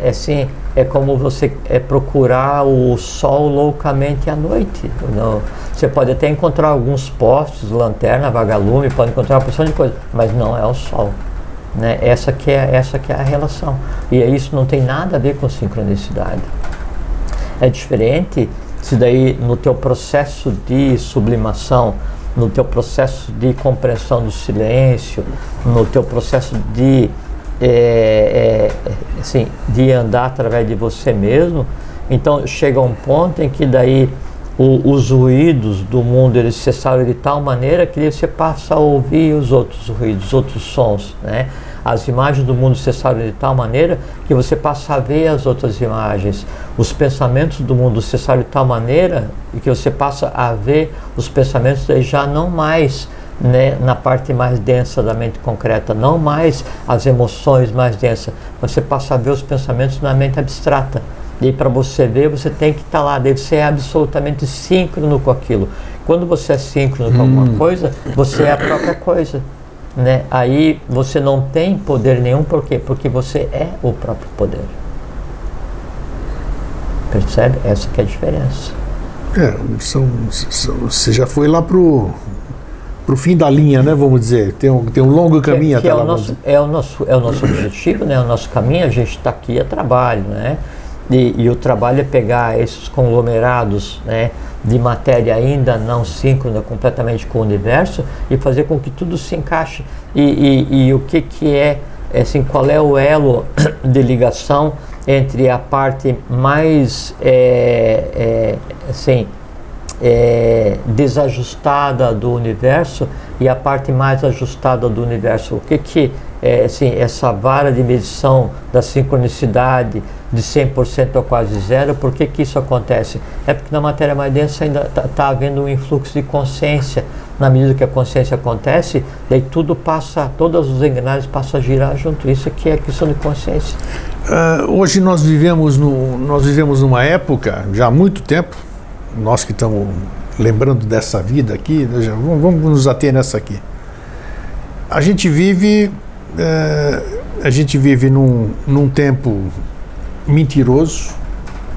Assim, é como você procurar o sol loucamente à noite. Você pode até encontrar alguns postes, lanterna, vagalume, pode encontrar uma porção de coisas, mas não é o sol, né? Essa que é a relação. E isso não tem nada a ver com sincronicidade. É diferente se daí no teu processo de sublimação, no teu processo de compreensão do silêncio, no teu processo de assim, de andar através de você mesmo, então chega um ponto em que daí os ruídos do mundo eles cessaram de tal maneira que você passa a ouvir os outros ruídos, os outros sons, né? As imagens do mundo cessaram de tal maneira que você passa a ver as outras imagens. Os pensamentos do mundo cessaram de tal maneira que você passa a ver os pensamentos já não mais né, na parte mais densa da mente concreta, não mais as emoções mais densas. Você passa a ver os pensamentos na mente abstrata. E para você ver, você tem que estar lá, deve ser absolutamente síncrono com aquilo. Quando você é síncrono com alguma coisa, você é a própria coisa, né? Aí você não tem poder nenhum, por quê? Porque você é o próprio poder. Percebe? Essa que é a diferença. Você já foi lá pro fim da linha, né? Vamos dizer, tem um longo caminho até lá. É o nosso objetivo, né? O nosso caminho, a gente está aqui a trabalho, né? E o trabalho é pegar esses conglomerados, né, de matéria ainda não síncrona completamente com o universo e fazer com que tudo se encaixe. E o que é, assim, qual é o elo de ligação entre a parte mais desajustada do universo e a parte mais ajustada do universo? O que assim, essa vara de medição da sincronicidade de 100% a quase zero, por que isso acontece? É porque na matéria mais densa ainda está havendo um influxo de consciência. Na medida que a consciência acontece, daí tudo passa, todas os engrenagens passam a girar junto. Isso aqui é questão de consciência. Hoje nós vivemos numa época, já há muito tempo, nós que estamos lembrando dessa vida aqui, vamos nos ater nessa aqui. A gente vive num tempo mentiroso,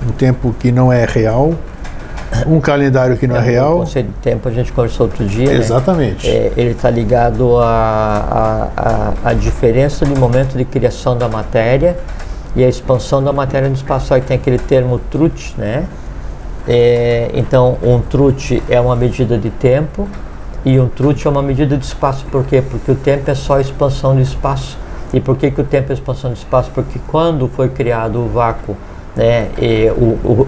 um tempo que não é real, um calendário que não é real. O conceito de tempo a gente conversou outro dia. Exatamente. Né? Ele está ligado à diferença do momento de criação da matéria e a expansão da matéria no espaço. Aí tem aquele termo truth, né? Então, um truth é uma medida de tempo e um truth é uma medida de espaço. Por quê? Porque o tempo é só expansão do espaço. E por que o tempo é expansão do espaço? Porque quando foi criado o vácuo, né,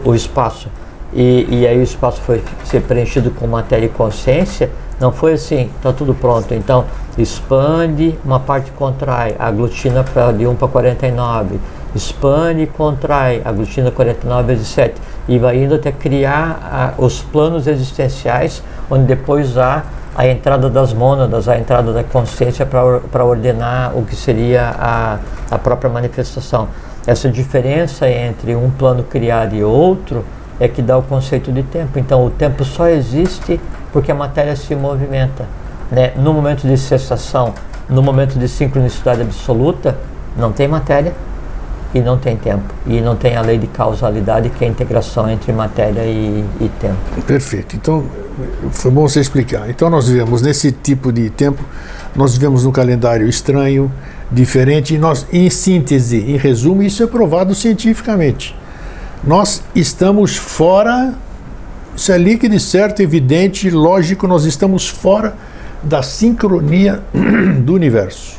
o espaço, e aí o espaço foi ser preenchido com matéria e consciência, não foi assim, está tudo pronto. Então, expande, uma parte contrai, aglutina de 1 para 49, expande e contrai, aglutina 49 vezes 7, e vai indo até criar os planos existenciais, onde depois há a entrada das mônadas, a entrada da consciência para ordenar o que seria a própria manifestação. Essa diferença entre um plano criado e outro é que dá o conceito de tempo. Então o tempo só existe porque a matéria se movimenta, né? No momento de cessação, no momento de sincronicidade absoluta, não tem matéria e não tem tempo. E não tem a lei de causalidade, que é a integração entre matéria e tempo. Perfeito. Então, foi bom você explicar. Então, nós vivemos nesse tipo de tempo, nós vivemos num calendário estranho, diferente, e nós, em síntese, em resumo, isso é provado cientificamente. Nós estamos fora, isso é líquido, certo, evidente, lógico, nós estamos fora da sincronia do universo.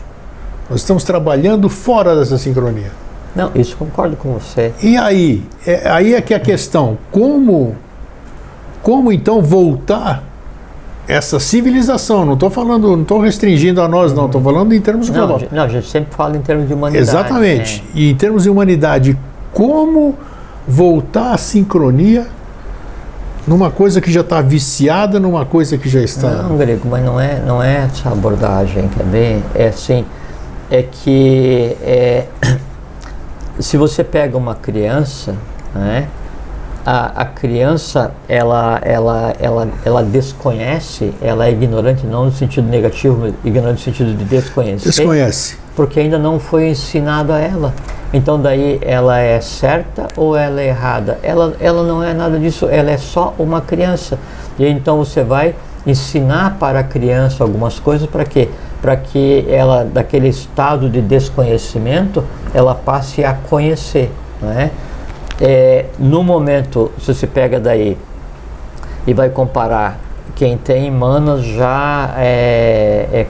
Nós estamos trabalhando fora dessa sincronia. Não, isso concordo com você. E aí é que a questão, como então voltar essa civilização? Não estou restringindo a nós, não, estou falando em termos global. Não, a gente sempre fala em termos de humanidade. Exatamente. Né? E em termos de humanidade, como voltar à sincronia numa coisa que já está viciada, numa coisa que já está... Não, Grego, mas não é essa abordagem, quer ver? É assim, é que se você pega uma criança, né, a criança ela desconhece, ela é ignorante, não no sentido negativo, mas ignorante no sentido de desconhecer. Desconhece. Porque ainda não foi ensinado a ela. Então daí ela é certa ou ela é errada? Ela não é nada disso, ela é só uma criança. E então você vai ensinar para a criança algumas coisas para quê? Para que ela, daquele estado de desconhecimento, ela passe a conhecer, né? No momento, se você pega daí e vai comparar quem tem manas já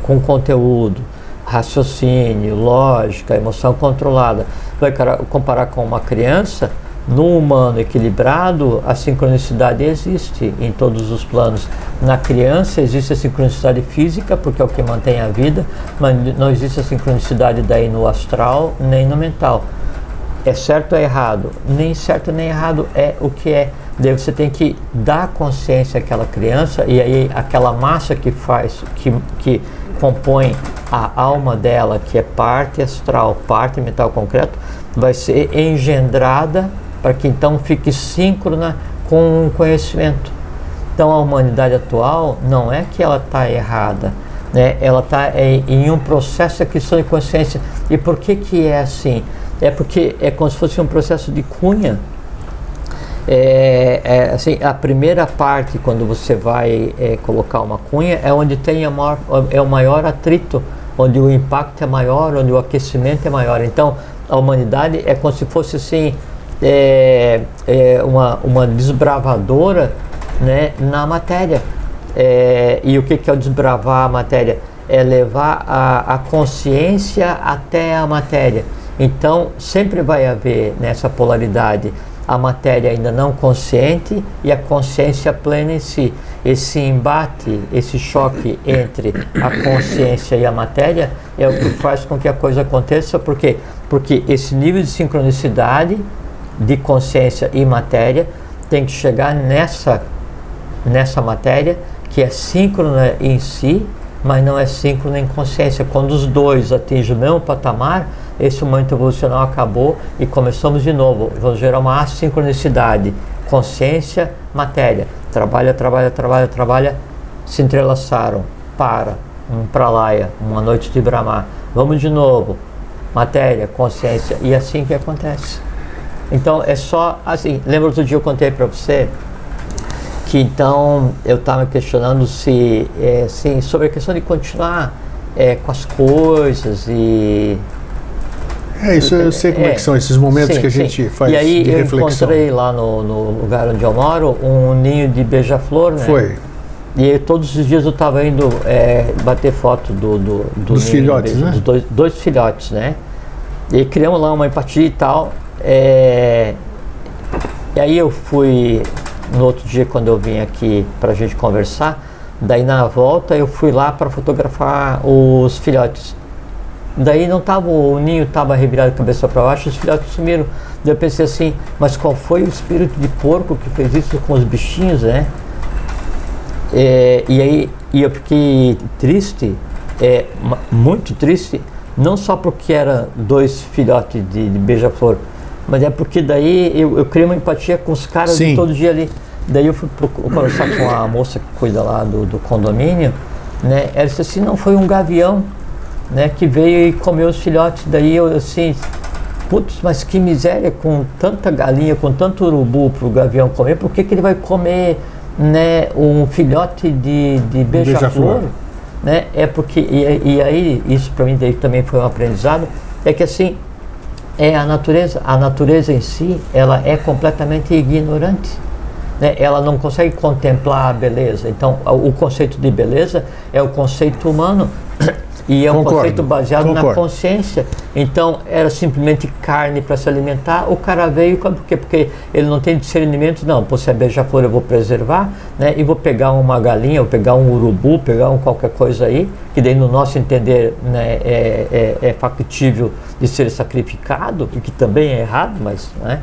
com conteúdo, raciocínio, lógica, emoção controlada, vai comparar com uma criança, no humano equilibrado, a sincronicidade existe em todos os planos. Na criança existe a sincronicidade física, porque é o que mantém a vida, mas não existe a sincronicidade daí no astral, nem no mental. É certo ou é errado? Nem certo nem errado é o que é. Daí você tem que dar consciência àquela criança, e aí aquela massa que compõe a alma dela, que é parte astral, parte mental concreto, vai ser engendrada para que então fique síncrona com o conhecimento. Então a humanidade atual não é que ela está errada, né? Ela está em um processo de aquisição de consciência. E por que é assim? É porque é como se fosse um processo de cunha. Assim, a primeira parte, quando você vai colocar uma cunha, é onde tem o maior atrito, onde o impacto é maior, onde o aquecimento é maior. Então, a humanidade é como se fosse assim, uma desbravadora, né, na matéria. E o que é o desbravar a matéria? É levar a consciência até a matéria. Então, sempre vai haver nessa polaridade a matéria ainda não consciente e a consciência plena em si. Esse embate, esse choque entre a consciência e a matéria é o que faz com que a coisa aconteça. Por quê? Porque esse nível de sincronicidade de consciência e matéria tem que chegar nessa matéria que é síncrona em si, mas não é síncrona em consciência. Quando os dois atingem o mesmo patamar, esse momento evolucional acabou e começamos de novo. Vamos gerar uma assincronicidade, consciência, matéria. Trabalha, se entrelaçaram, um pralaya, uma noite de Brahma. Vamos de novo, matéria, consciência, e assim que acontece. Então é só assim. Lembra outro dia eu contei para você que então eu estava questionando se sobre a questão de continuar com as coisas e isso eu sei como é que são esses momentos que a gente faz de reflexão. E aí eu encontrei lá no lugar onde eu moro um ninho de beija-flor, né? Foi. E aí, todos os dias eu estava indo bater foto dos filhotes, né? Dos dois filhotes, né? E criamos lá uma empatia e tal. E aí eu fui, no outro dia quando eu vim aqui para a gente conversar, daí na volta eu fui lá para fotografar os filhotes. Daí não tava, o ninho estava revirado de cabeça para baixo, os filhotes sumiram. Daí eu pensei assim, mas qual foi o espírito de porco que fez isso com os bichinhos, né? E aí eu fiquei triste, muito triste, não só porque eram dois filhotes de beija-flor, mas é porque daí eu criei uma empatia com os caras de todo dia ali. Daí eu fui conversar com a moça que cuida lá do condomínio, né? Ela disse assim, não, foi um gavião, né, que veio e comeu os filhotes. Daí eu assim, putz, mas que miséria, com tanta galinha, com tanto urubu para o gavião comer, por que ele vai comer, né, um filhote de beija-flor? Né? É porque, e aí, isso para mim também foi um aprendizado, é que assim, a natureza em si, ela é completamente ignorante. Né? Ela não consegue contemplar a beleza. Então, o conceito de beleza é o conceito humano. E é um conceito baseado na consciência. Então, era simplesmente carne para se alimentar. O cara veio, por quê? Porque ele não tem discernimento. Não, se é beija-flor eu vou preservar, né? E vou pegar uma galinha, vou pegar um urubu, pegar qualquer coisa aí, que daí no nosso entender, né, é factível de ser sacrificado, o que também é errado, mas, né?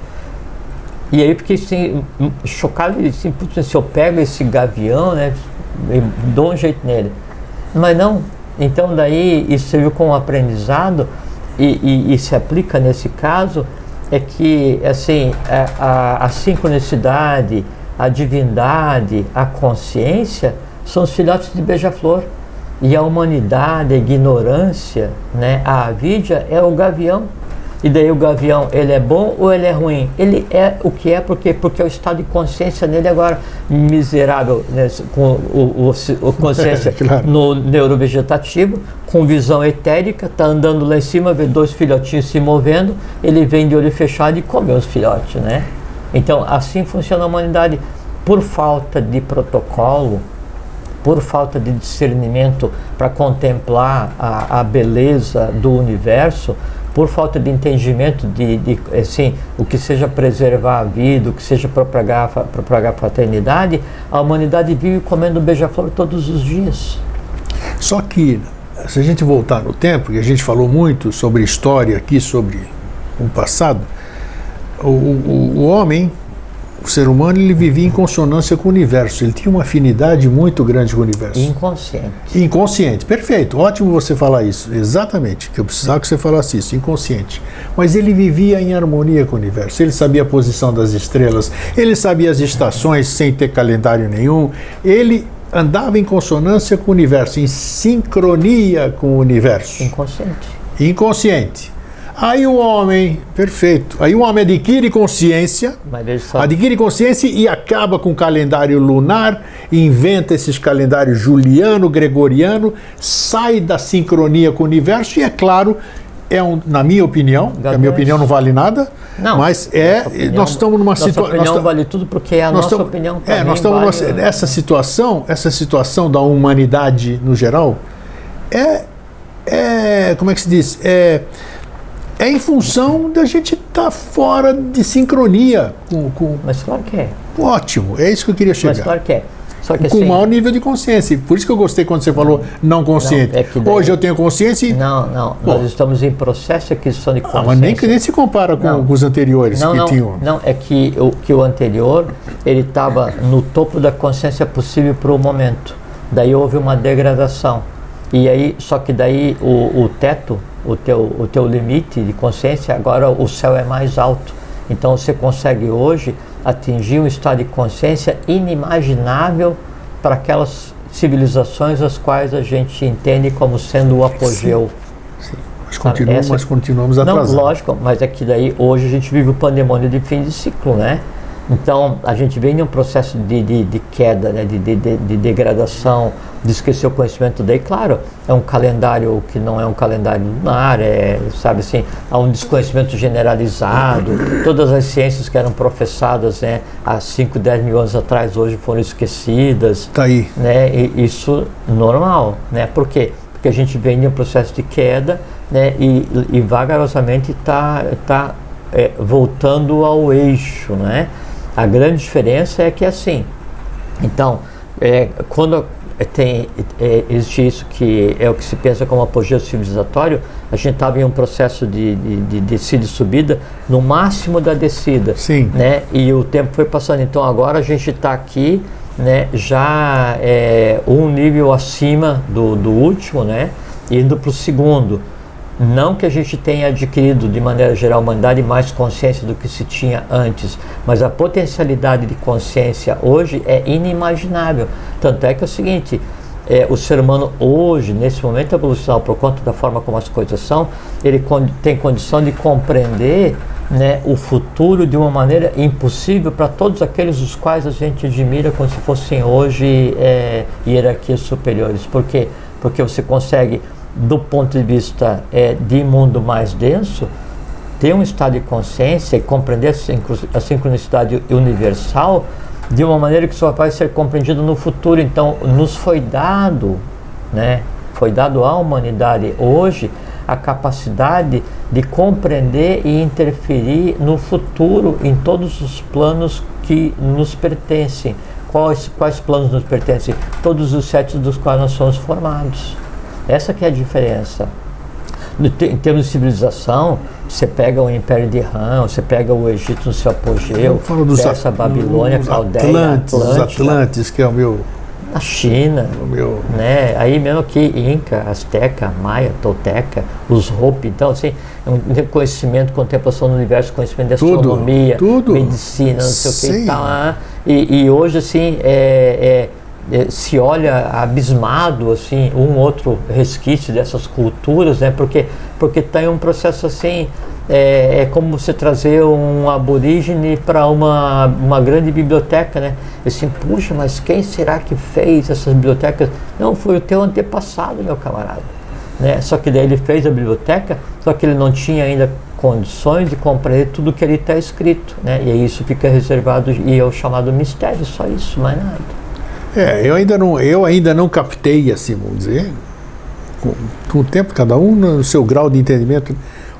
E aí fiquei assim, chocado, assim, se eu pego esse gavião, né, eu dou um jeito nele. Mas não. Então daí isso serviu como aprendizado e se aplica nesse caso, é que assim, a sincronicidade, a divindade, a consciência são os filhotes de beija-flor, e a humanidade, a ignorância, né, a avidia é o gavião. E daí o gavião, ele é bom ou ele é ruim? Ele é o que é, porque é o estado de consciência nele agora miserável, né, com o consciência claro. No neurovegetativo, com visão etérica, está andando lá em cima, vê dois filhotinhos se movendo, ele vem de olho fechado e come os filhotes, né? Então, assim funciona a humanidade. Por falta de protocolo, por falta de discernimento para contemplar a beleza do universo, por falta de entendimento assim, o que seja preservar a vida, o que seja propagar a fraternidade, a humanidade vive comendo beija-flor todos os dias. Só que, se a gente voltar no tempo, e a gente falou muito sobre história aqui, sobre o passado, o homem, O ser humano, ele vivia em consonância com o universo. Ele tinha uma afinidade muito grande com o universo. Inconsciente. Inconsciente, perfeito. Ótimo você falar isso. Exatamente, que eu precisava que você falasse isso, inconsciente. Mas ele vivia em harmonia com o universo. Ele sabia a posição das estrelas, ele sabia as estações sem ter calendário nenhum. Ele andava em consonância com o universo, em sincronia com o universo. Inconsciente. Inconsciente. Aí o homem, perfeito, aí o homem adquire consciência e acaba com o calendário lunar, inventa esses calendários juliano, gregoriano, sai da sincronia com o universo e, é claro, na minha opinião, a minha opinião não vale nada, não, mas nós estamos numa situação... Nossa opinião vale tudo porque é a nossa opinião também. Nós estamos essa situação da humanidade no geral, como é que se diz? É em função da gente estar fora de sincronia com... Mas claro que é. Ótimo, é isso que eu queria chegar. Mas claro que é. Só que com assim, maior nível de consciência. Por isso que eu gostei quando você falou não consciente. Não, Hoje eu tenho consciência e... Não. Nós estamos em processo de aquisição de consciência. Mas nem se compara com os anteriores que tinham. Não, é que o anterior, ele estava no topo da consciência possível para o momento. Daí houve uma degradação. E aí, só que daí o teto, o teu limite de consciência, agora o céu é mais alto. Então você consegue hoje atingir um estado de consciência inimaginável para aquelas civilizações as quais a gente entende como sendo o apogeu. Sim. Mas continuamos atrasados. Não, lógico, mas é que daí hoje a gente vive o pandemônio de fim de ciclo, né? Então, a gente vem em um processo de queda, né? de degradação, de esquecer o conhecimento. Daí, claro, é um calendário que não é um calendário lunar, sabe assim, há um desconhecimento generalizado. Todas as ciências que eram professadas, né, há 5, 10 mil anos atrás, hoje foram esquecidas. Tá aí. Né? E isso normal, né? Por quê? Porque a gente vem em um processo de queda, né? E vagarosamente está voltando ao eixo, né? A grande diferença é que assim, então, quando existe isso que é o que se pensa como apogeu civilizatório, a gente estava em um processo de descida e subida, no máximo da descida. Sim. Né? E o tempo foi passando, então agora a gente está aqui, né, já um nível acima do último, né, indo para o segundo. Não que a gente tenha adquirido, de maneira geral, a humanidade mais consciência do que se tinha antes, mas a potencialidade de consciência hoje é inimaginável. Tanto é que é o seguinte, o ser humano hoje, nesse momento evolucional, por conta da forma como as coisas são, ele tem condição de compreender, né, o futuro de uma maneira impossível para todos aqueles os quais a gente admira como se fossem hoje hierarquias superiores. Por quê? Porque você consegue, do ponto de vista de mundo mais denso, ter um estado de consciência e compreender a sincronicidade universal de uma maneira que só vai ser compreendido no futuro. Então, nos foi dado, né, foi dado à humanidade hoje a capacidade de compreender e interferir no futuro em todos os planos que nos pertencem. Quais planos nos pertencem? Todos os 7 dos quais nós somos formados. Essa que é a diferença. Em termos de civilização, você pega o Império de Ram, você pega o Egito no seu apogeu, essa Babilônia, Caldeia, os Atlantes, que é o meu... A China, né? Aí mesmo aqui, Inca, Azteca, Maia, Tolteca, os Hopi. Então, assim, um conhecimento, contemplação do universo, conhecimento de astronomia, medicina, não sei o que e tal. E hoje, assim, se olha abismado, assim, um outro resquício dessas culturas, né? Porque está em um processo assim, é como você trazer um aborígene para uma grande biblioteca, né? Assim, puxa, mas quem será que fez essas bibliotecas? Não, foi o teu antepassado, meu camarada, né? Só que daí ele fez a biblioteca, só que ele não tinha ainda condições de compreender tudo que ali está escrito, né? E aí isso fica reservado e é o chamado mistério, só isso, mais nada. Eu ainda não captei, assim, vamos dizer, com o tempo, cada um no seu grau de entendimento,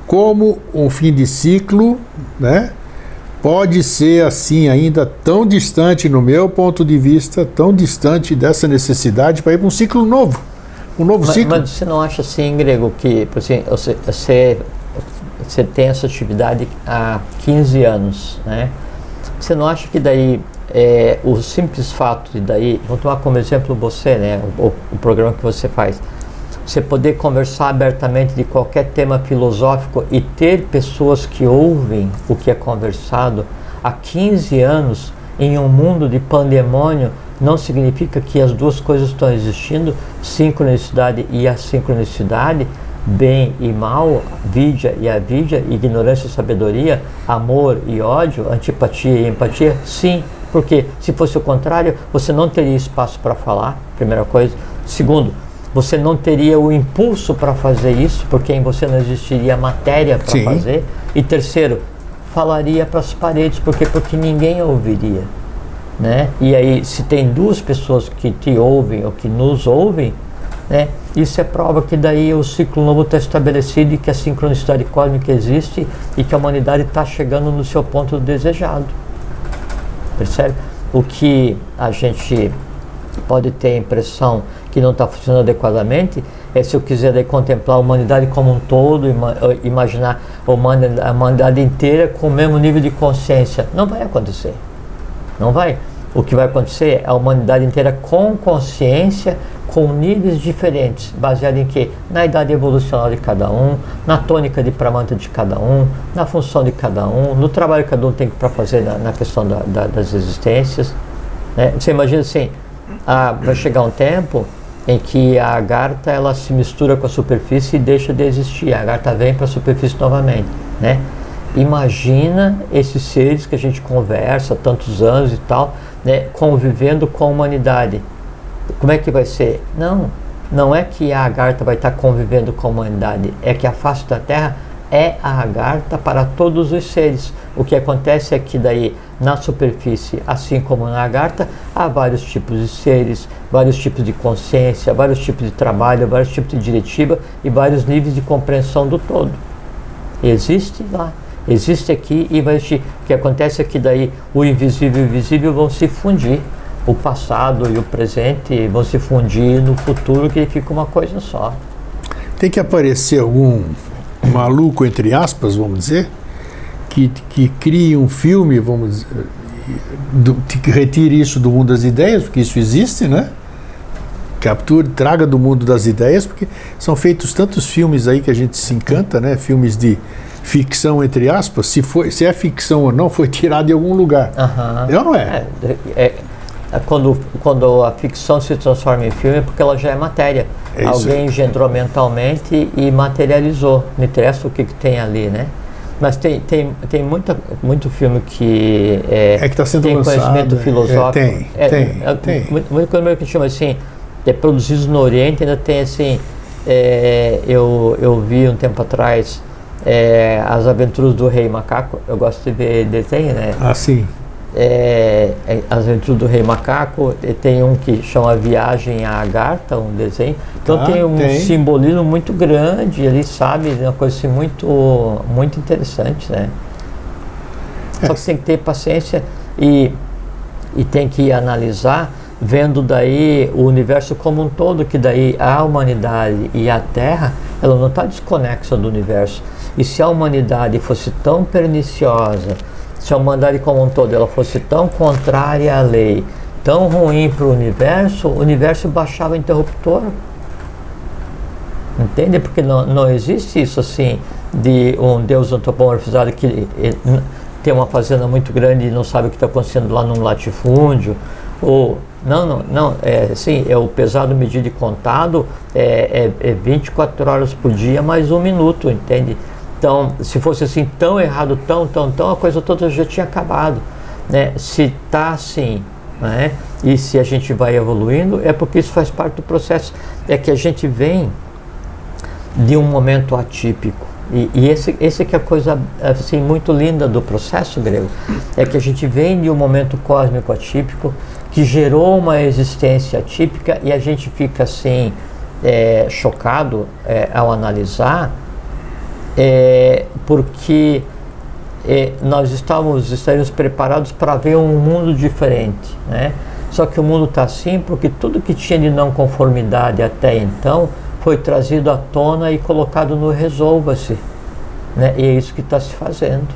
como um fim de ciclo, né, pode ser assim ainda tão distante, no meu ponto de vista, tão distante dessa necessidade para ir para um ciclo novo, ciclo. Mas você não acha assim, Grego, que assim, você tem essa atividade há 15 anos, né? Você não acha que daí o simples fato de daí, vou tomar como exemplo você, né, o programa que você faz, você poder conversar abertamente de qualquer tema filosófico e ter pessoas que ouvem o que é conversado há 15 anos em um mundo de pandemônio, não significa que as duas coisas estão existindo, sincronicidade e assincronicidade, bem e mal, vidya e avidya, ignorância e sabedoria, amor e ódio, antipatia e empatia? Sim, porque se fosse o contrário, você não teria espaço para falar, primeira coisa. Segundo, você não teria o impulso para fazer isso, porque em você não existiria matéria para fazer. E terceiro, falaria para as paredes, porque ninguém ouviria, né? E aí, se tem duas pessoas que te ouvem ou que nos ouvem, né, isso é prova que daí o ciclo novo está estabelecido e que a sincronicidade cósmica existe e que a humanidade está chegando no seu ponto desejado. Percebe? O que a gente pode ter a impressão que não está funcionando adequadamente é se eu quiser daí contemplar a humanidade como um todo, imaginar a humanidade inteira com o mesmo nível de consciência. Não vai acontecer. Não vai. O que vai acontecer é a humanidade inteira com consciência, com níveis diferentes, baseado em quê? Na idade evolucional de cada um, na tônica de pramanta de cada um, na função de cada um, no trabalho que cada um tem para fazer na questão das existências, né? Você imagina assim, vai chegar um tempo em que a agartha ela se mistura com a superfície e deixa de existir, a agartha vem para a superfície novamente, né? Imagina esses seres que a gente conversa há tantos anos e tal, né, convivendo com a humanidade. Como é que vai ser? Não é que a agartha vai estar convivendo com a humanidade, é que a face da Terra é a agartha para todos os seres. O que acontece é que daí na superfície, assim como na agartha, há vários tipos de seres, vários tipos de consciência, vários tipos de trabalho, vários tipos de diretiva e vários níveis de compreensão do todo. Existe lá. Existe aqui e vai existir. O que acontece é que daí o invisível e o visível vão se fundir. O passado e o presente vão se fundir no futuro, que fica uma coisa só. Tem que aparecer algum maluco, entre aspas, vamos dizer, que crie um filme, vamos dizer, que retire isso do mundo das ideias, porque isso existe, né? Capture, traga do mundo das ideias, porque são feitos tantos filmes aí que a gente se encanta, né? Filmes de ficção, entre aspas, se é ficção ou não, foi tirado de algum lugar. Não é? Quando a ficção se transforma em filme é porque ela já é matéria. Alguém engendrou mentalmente e materializou. Não interessa o que tem ali, né? Mas tem muito filme que que tá sendo tem lançado, conhecimento filosófico. Tem. Muito coisa que chama assim, produzidos no Oriente, ainda tem assim, eu vi um tempo atrás As Aventuras do Rei Macaco. Eu gosto de ver desenho, né? Sim. As Aventuras do Rei Macaco. Tem um que chama Viagem à Agartha, um desenho. Então tem simbolismo muito grande ali, sabe? Uma coisa assim muito interessante, né? Só que tem que ter paciência e tem que analisar, vendo daí o universo como um todo, que daí a humanidade e a Terra, ela não está desconexa do universo. E se a humanidade fosse tão perniciosa, se a humanidade como um todo ela fosse tão contrária à lei, tão ruim para o universo baixava o interruptor. Entende? Porque não existe isso assim, de um Deus antropomorfizado que tem uma fazenda muito grande e não sabe o que está acontecendo lá num latifúndio. Ou, não, é o pesado medido e contado, 24 horas por dia mais 1 minuto, entende? Então, se fosse assim tão errado, tão, a coisa toda já tinha acabado, né? Se está assim, né? E se a gente vai evoluindo, é porque isso faz parte do processo. É que a gente vem de um momento atípico. E esse que é a coisa assim, muito linda do processo grego. É que a gente vem de um momento cósmico atípico que gerou uma existência atípica e a gente fica assim, chocado ao analisar, porque nós estaríamos preparados para ver um mundo diferente, né? Só que o mundo está assim porque tudo que tinha de não conformidade até então foi trazido à tona e colocado no resolva-se, né? E é isso que está se fazendo,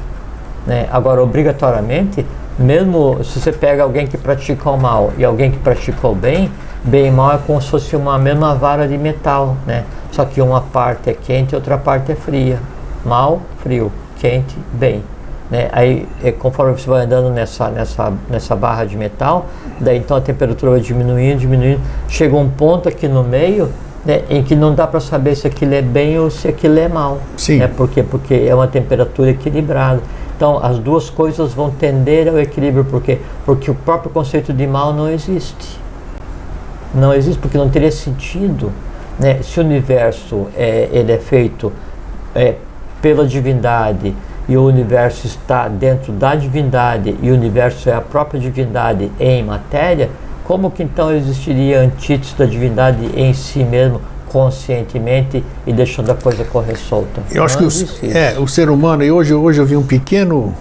né? Agora, obrigatoriamente, Mesmo se você pega alguém que pratica o mal e alguém que pratica o bem, bem e mal é como se fosse uma mesma vara de metal, né? Só que uma parte é quente e outra parte é fria. Mal, frio, quente, bem. Né? Aí, conforme você vai andando nessa barra de metal, daí então a temperatura vai diminuindo, chega um ponto aqui no meio, né, em que não dá para saber se aquilo é bem ou se aquilo é mal. Sim. Né? Por quê? Porque é uma temperatura equilibrada. Então as duas coisas vão tender ao equilíbrio. Por quê? Porque o próprio conceito de mal não existe. Não existe porque não teria sentido. Né? Se o universo ele é feito pela divindade, e o universo está dentro da divindade, e o universo é a própria divindade em matéria, como que então existiria antítese da divindade em si mesmo, conscientemente, e deixando a coisa correr solta? Eu acho que o ser humano, e hoje eu vi um pequeno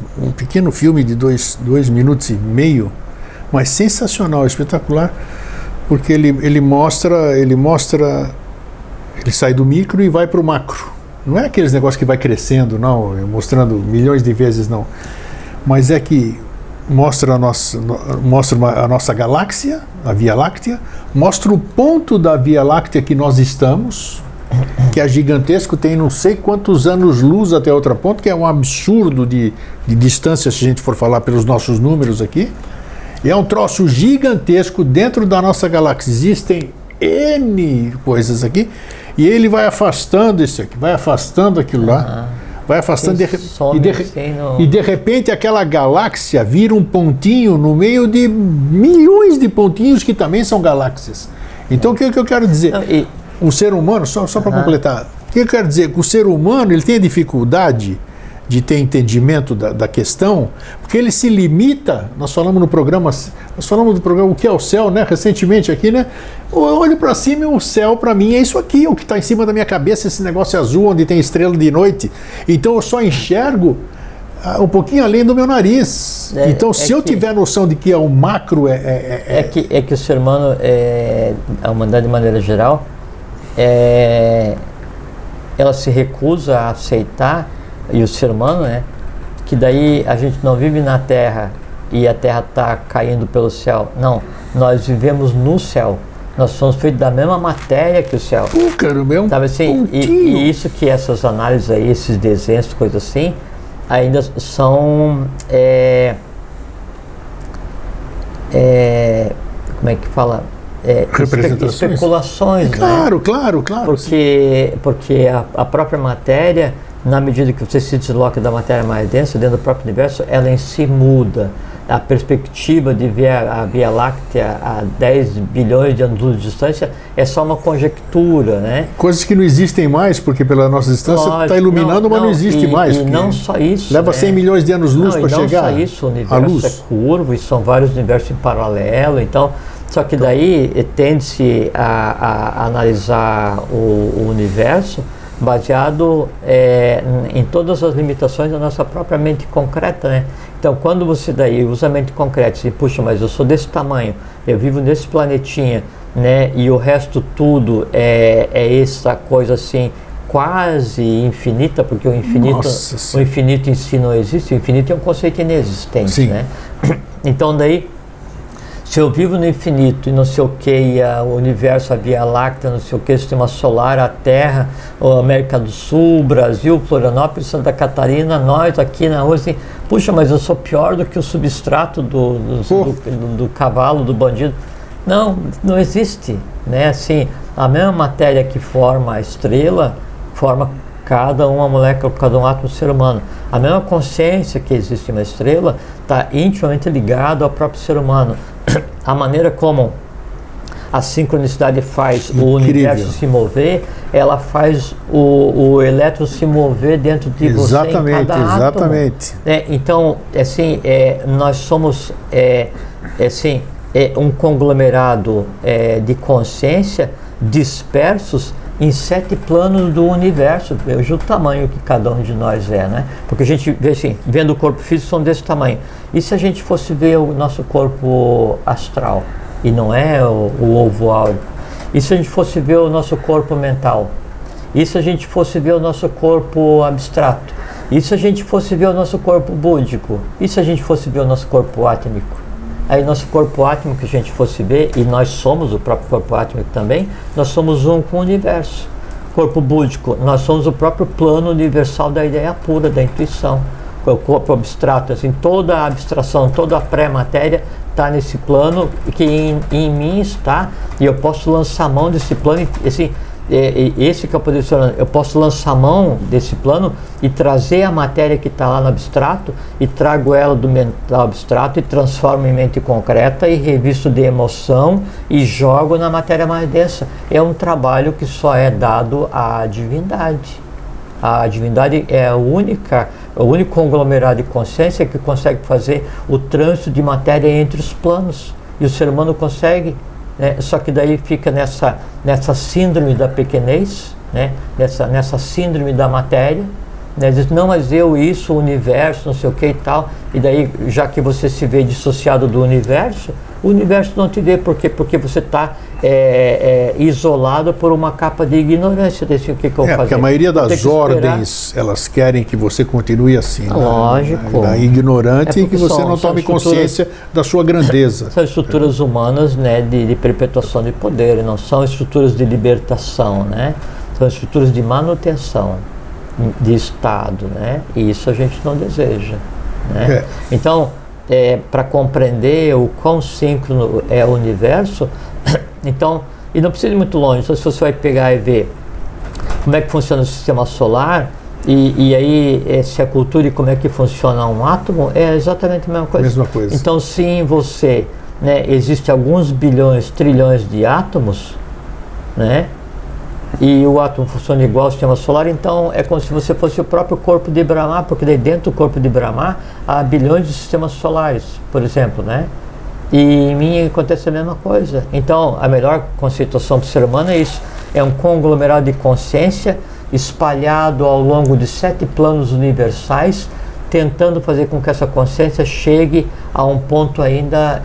filme de 2 minutos e meio, mas sensacional, espetacular, porque ele sai do micro e vai para o macro. Não é aqueles negócios que vai crescendo, não, mostrando milhões de vezes, não. Mas é que mostra a nossa galáxia, a Via Láctea, mostra o ponto da Via Láctea que nós estamos, que é gigantesco, tem não sei quantos anos-luz até outra ponta, que é um absurdo de distância, se a gente for falar pelos nossos números aqui. E é um troço gigantesco dentro da nossa galáxia. Existem N coisas aqui. E ele vai afastando isso aqui, vai afastando aquilo lá, vai afastando e de repente aquela galáxia vira um pontinho no meio de milhões de pontinhos que também são galáxias. Então o que eu quero dizer? O ser humano, só para completar, o que eu quero dizer? Que o ser humano ele tem a dificuldade de ter entendimento da questão, porque ele se limita. Nós falamos do programa O que é o céu, né? Recentemente aqui, né? Eu olho para cima e o céu para mim é isso aqui, o que está em cima da minha cabeça, esse negócio azul onde tem estrela de noite. Então eu só enxergo um pouquinho além do meu nariz. Então se eu tiver noção de que é o macro, é que o ser humano, a humanidade de maneira geral, ela se recusa a aceitar, e o ser humano, né, que daí a gente não vive na Terra e a Terra está caindo pelo céu. Não, nós vivemos no céu. Nós somos feitos da mesma matéria que o céu. Caramba, é um assim, e isso que essas análises aí, esses desenhos, coisas assim, ainda são como é que fala? Especulações, claro, né? Claro. Porque a própria matéria, na medida que você se desloca da matéria mais densa, dentro do próprio universo, ela em si muda. A perspectiva de ver a Via Láctea a 10 bilhões de anos de distância é só uma conjectura, né? Coisas que não existem mais, porque pela nossa distância está iluminando, mas não existe mais. E não só isso. Leva 100 milhões de anos-luz para chegar. Não só isso, o universo é curvo e são vários universos em paralelo, então... Só que daí tende-se a analisar o universo baseado em todas as limitações da nossa própria mente concreta, né? Então, quando você daí usa a mente concreta e diz, puxa, mas eu sou desse tamanho, eu vivo nesse planetinha, né? E o resto tudo é essa coisa assim, quase infinita, porque o infinito em si não existe, o infinito é um conceito inexistente. Sim. Né? Então, daí, se eu vivo no infinito e não sei o que, o universo, a Via Láctea, não sei o que, o sistema solar, a Terra, a América do Sul, Brasil, Florianópolis, Santa Catarina, nós aqui na rua, assim, puxa, mas eu sou pior do que o substrato do cavalo, do bandido. Não existe, né? Assim, a mesma matéria que forma a estrela, forma cada uma molécula, cada um átomo do ser humano. A mesma consciência que existe na estrela está intimamente ligada ao próprio ser humano. A maneira como a sincronicidade faz o universo se mover, ela faz o elétron se mover dentro de você em cada átomo. Exatamente. Então, assim, nós somos um conglomerado de consciência dispersos em 7 planos do universo. Veja o tamanho que cada um de nós é, né? Porque a gente vê assim, vendo o corpo físico, são desse tamanho. E se a gente fosse ver o nosso corpo astral, e não é o ovo áureo? E se a gente fosse ver o nosso corpo mental? E se a gente fosse ver o nosso corpo abstrato? E se a gente fosse ver o nosso corpo búdico? E se a gente fosse ver o nosso corpo átmico? Aí nosso corpo átmico que a gente fosse ver, e nós somos o próprio corpo átmico também, nós somos um com o universo. Corpo búdico, nós somos o próprio plano universal da ideia pura, da intuição. O corpo abstrato, assim, toda a abstração, toda a pré-matéria está nesse plano que em mim está, e eu posso lançar mão desse plano, assim, esse que é o poder soberano. Eu posso lançar mão desse plano e trazer a matéria que está lá no abstrato e trago ela do mental abstrato e transformo em mente concreta e revisto de emoção e jogo na matéria mais densa. É um trabalho que só é dado à divindade. A divindade é o único conglomerado de consciência que consegue fazer o trânsito de matéria entre os planos. E o ser humano consegue. Só que daí fica nessa síndrome da pequenez, né? nessa síndrome da matéria, né? Diz, não, mas o universo, não sei o que e tal, e daí, já que você se vê dissociado do universo, o universo não te vê, por quê? Porque você está isolado por uma capa de ignorância desse o que eu vou fazer. Porque a maioria das ordens, elas querem que você continue assim, lógico, ignorante, e que você não tome consciência da sua grandeza. São estruturas humanas, né, de perpetuação de poder, não são estruturas de libertação, né? São estruturas de manutenção de Estado, né? E isso a gente não deseja, né? Então, para compreender o quão síncrono é o universo, então, e não precisa ir muito longe, então, se você vai pegar e ver como é que funciona o sistema solar, e aí se a cultura e como é que funciona um átomo, é exatamente a mesma coisa. Então, se em você, né, existe alguns bilhões, trilhões de átomos, né, e o átomo funciona igual ao sistema solar, então é como se você fosse o próprio corpo de Brahma, porque daí dentro do corpo de Brahma há bilhões de sistemas solares, por exemplo, né? E em mim acontece a mesma coisa. Então, a melhor conceituação para o ser humano é isso, é um conglomerado de consciência espalhado ao longo de 7 planos universais, tentando fazer com que essa consciência chegue a um ponto ainda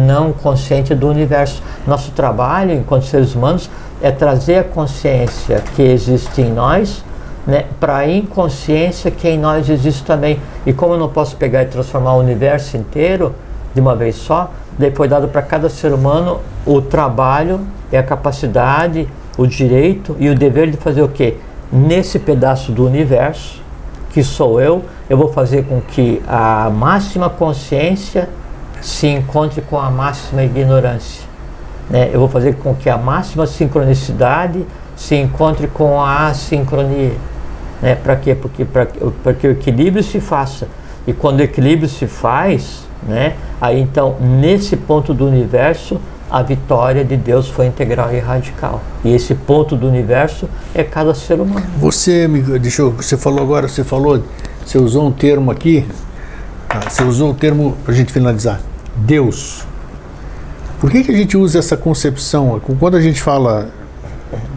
não consciente do universo. Nosso trabalho, enquanto seres humanos, é trazer a consciência que existe em nós, né, para a inconsciência que em nós existe também. E como eu não posso pegar e transformar o universo inteiro de uma vez só, daí foi dado para cada ser humano o trabalho, a capacidade, o direito e o dever de fazer o quê? Nesse pedaço do universo, que sou eu vou fazer com que a máxima consciência se encontre com a máxima ignorância. Eu vou fazer com que a máxima sincronicidade se encontre com a assincronia. Para quê? Para que o equilíbrio se faça. E quando o equilíbrio se faz, aí então, nesse ponto do universo, a vitória de Deus foi integral e radical. E esse ponto do universo é cada ser humano. Você usou um termo aqui, você usou o termo, para a gente finalizar, Deus. Por que a gente usa essa concepção? Quando a gente fala,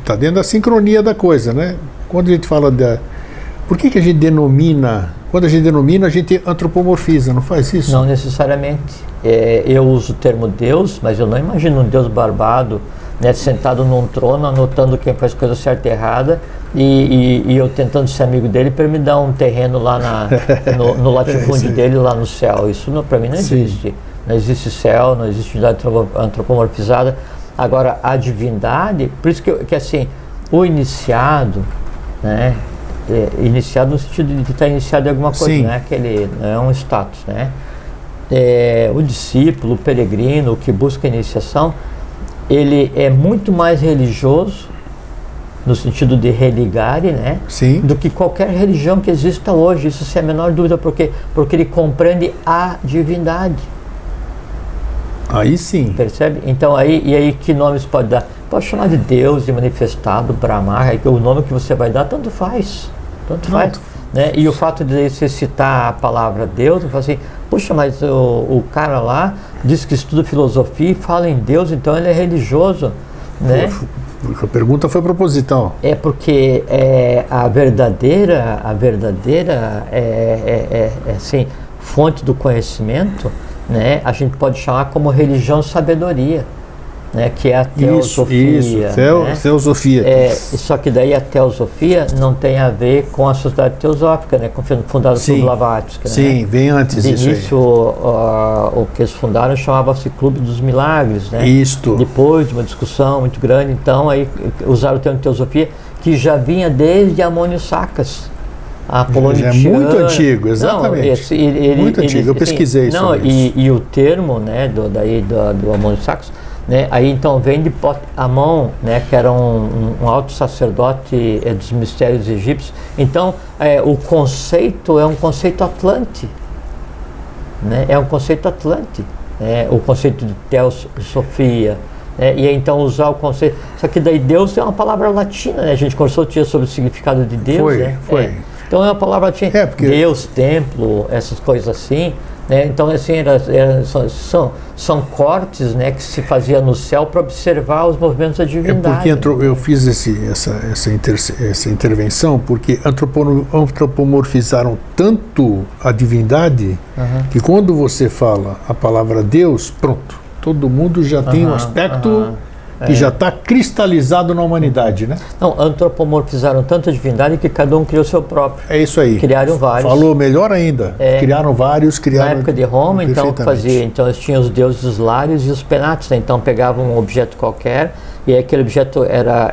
está dentro da sincronia da coisa, né? Quando a gente fala por que a gente denomina, quando a gente denomina, a gente antropomorfiza, não faz isso? Não necessariamente. Eu uso o termo Deus, mas eu não imagino um Deus barbado, né, sentado num trono, anotando quem faz coisa certa e errada, e eu tentando ser amigo dele para me dar um terreno lá no latifúndio dele, lá no céu. Isso para mim não existe. Sim. Não existe céu, não existe unidade antropomorfizada. Agora, a divindade, por isso que assim, o iniciado, né, iniciado no sentido de estar iniciado em alguma coisa, né, não é um status, né? O discípulo, o peregrino, o que busca a iniciação, ele é muito mais religioso, no sentido de religare, né? Sim. Do que qualquer religião que exista hoje. Isso sem a menor dúvida, porque ele compreende a divindade. Aí sim. Percebe? Então aí que nomes pode dar? Pode chamar de Deus, de manifestado, Brahma, o nome que você vai dar, tanto faz. Né? E o fato de você citar a palavra Deus, eu falo assim, puxa, mas o cara lá diz que estuda filosofia e fala em Deus, então ele é religioso, né? A pergunta foi proposital. É porque a verdadeira assim, fonte do conhecimento, né, a gente pode chamar como religião sabedoria. né, que é a teosofia. Isso, né? teosofia. Só que daí a teosofia não tem a ver com a sociedade teosófica, né, fundada por Blavatsky. Sim, né? bem antes De disso início, o que eles fundaram chamava-se Clube dos Milagres. Né? Isto. Depois de uma discussão muito grande, então aí usaram o termo teosofia, que já vinha desde Ammônio Saccas. A Polônia é muito antigo, exatamente. Não, muito antigo, eu pesquisei isso. E o termo, né, do Ammônio Saccas, né, aí então vem de Amon, né, que era um alto sacerdote dos mistérios egípcios. Então, o conceito é um conceito atlante, né, é um conceito atlante, o conceito de teosofia. E então usar o conceito. Só que daí Deus é uma palavra latina, né? A gente conversou sobre o significado de Deus. Foi. Então é uma palavra latina. Porque... Deus, templo, essas coisas assim. Né? Então, assim, são cortes, né, que se fazia no céu para observar os movimentos da divindade. Porque eu fiz essa intervenção porque antropomorfizaram tanto a divindade que quando você fala a palavra Deus, pronto. Todo mundo já tem um aspecto que já está cristalizado na humanidade, né? Não, antropomorfizaram tanto a divindade que cada um criou seu próprio. É isso aí. Criaram vários. Falou melhor ainda. Criaram vários, Na época de Roma, então, eles tinham os deuses lares e os penates, né? Então pegavam um objeto qualquer e aquele objeto era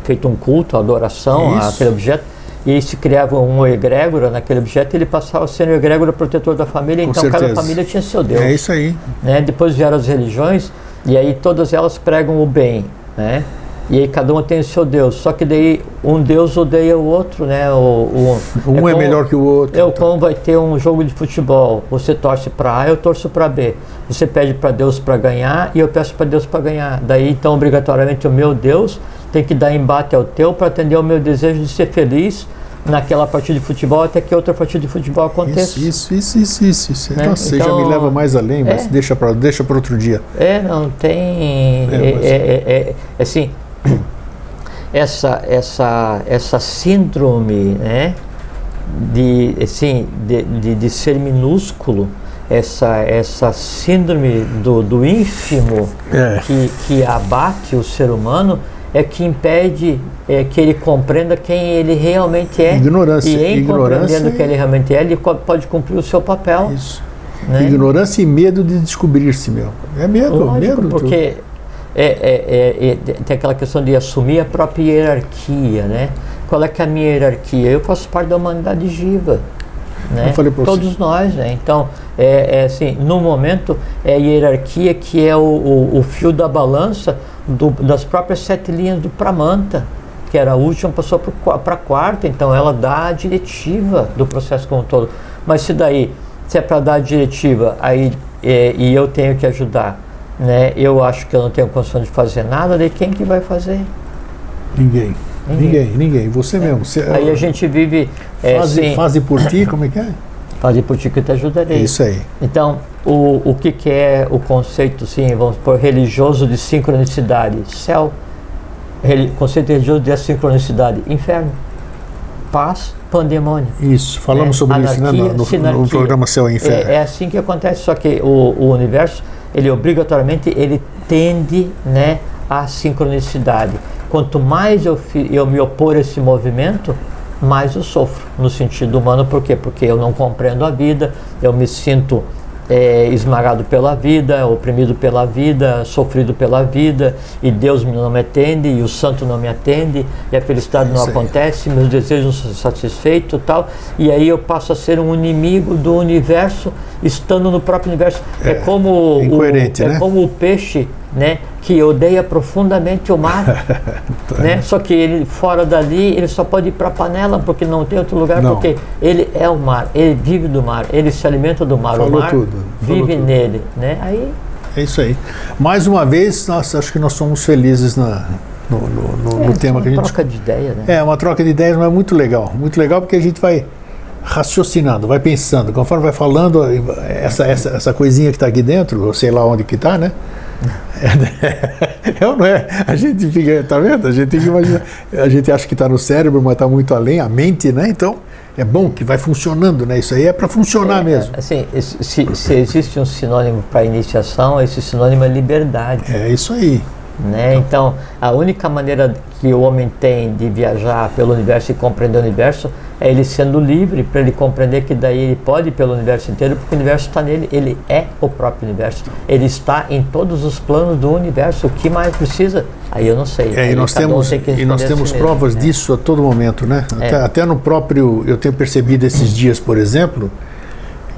feito um culto, adoração àquele objeto. E aí se criava um egrégora naquele objeto e ele passava a ser o egrégora protetor da família. Com então certeza. Cada família tinha seu Deus. É isso aí. Né? Depois vieram as religiões e aí todas elas pregam o bem. Né? E aí cada uma tem o seu Deus. Só que daí um Deus odeia o outro. Né? Um é melhor que o outro. Como vai ter um jogo de futebol. Você torce para A, eu torço para B. Você pede para Deus para ganhar e eu peço para Deus para ganhar. Daí então obrigatoriamente o meu Deus tem que dar embate ao teu para atender ao meu desejo de ser feliz naquela partida de futebol até que outra partida de futebol aconteça. Isso. Né? Nossa, você já me leva mais além, mas deixa para outro dia. Não tem... assim, essa síndrome, né, de ser minúsculo, essa síndrome do ínfimo que abate o ser humano, que impede que ele compreenda quem ele realmente é. Ignorância. E compreendendo quem ele realmente é, ele pode cumprir o seu papel. Isso. Né? Ignorância e medo de descobrir-se, meu. É medo. Lógico, porque tem aquela questão de assumir a própria hierarquia, né? Qual é que é a minha hierarquia? Eu faço parte da humanidade viva. Né? Todos nós, né? Então, assim, no momento, é a hierarquia que é o fio da balança das próprias 7 linhas do Pramanta, que era a última, passou para a quarta, então ela dá a diretiva do processo como um todo. Mas se é para dar a diretiva, aí, e eu tenho que ajudar, né? Eu acho que eu não tenho condição de fazer nada, daí quem que vai fazer? Ninguém. Você mesmo. Aí a gente vive... Faze por ti, como é que é? Faze por ti que eu te ajudarei. Isso aí. Então, o que é o conceito, sim, vamos supor, religioso de sincronicidade? Céu. Conceito religioso de sincronicidade? Inferno. Paz, pandemônio. Isso, falamos sobre anarquia, isso, né, no programa Céu e Inferno. É assim que acontece, só que o universo, ele obrigatoriamente, ele tende, né, à sincronicidade. Quanto mais eu me opor a esse movimento, mais eu sofro, no sentido humano. Por quê? Porque eu não compreendo a vida, eu me sinto esmagado pela vida, oprimido pela vida, sofrido pela vida, e Deus não me atende, e o santo não me atende, e a felicidade não acontece, meus desejos não são satisfeitos, tal, e aí eu passo a ser um inimigo do universo, estando no próprio universo. É como né? Como o peixe, né, que odeia profundamente o mar, né? Só que ele, fora dali, ele só pode ir para a panela, porque não tem outro lugar, porque ele é o mar, ele vive do mar, ele se alimenta do mar, o mar vive nele, né? Aí... É isso aí. Mais uma vez, acho que nós somos felizes no tema que a gente... É uma troca de ideia, né? É, uma troca de ideias, mas é muito legal porque a gente vai raciocinando, vai pensando, conforme vai falando, essa coisinha que está aqui dentro, ou sei lá onde que está, né? Não é? A gente fica, tá vendo? A gente tem que imaginar. A gente acha que está no cérebro, mas está muito além, a mente, né? Então, é bom, que vai funcionando, né? Isso aí é para funcionar mesmo. Assim, se existe um sinônimo para iniciação, esse sinônimo é liberdade. É isso aí. Né? Então, a única maneira que o homem tem de viajar pelo universo e compreender o universo é ele sendo livre, para ele compreender que daí ele pode ir pelo universo inteiro, porque o universo está nele, ele é o próprio universo. Ele está em todos os planos do universo. O que mais precisa? Aí eu não sei. E nós temos provas disso a todo momento, né? Até no próprio, eu tenho percebido esses dias, por exemplo,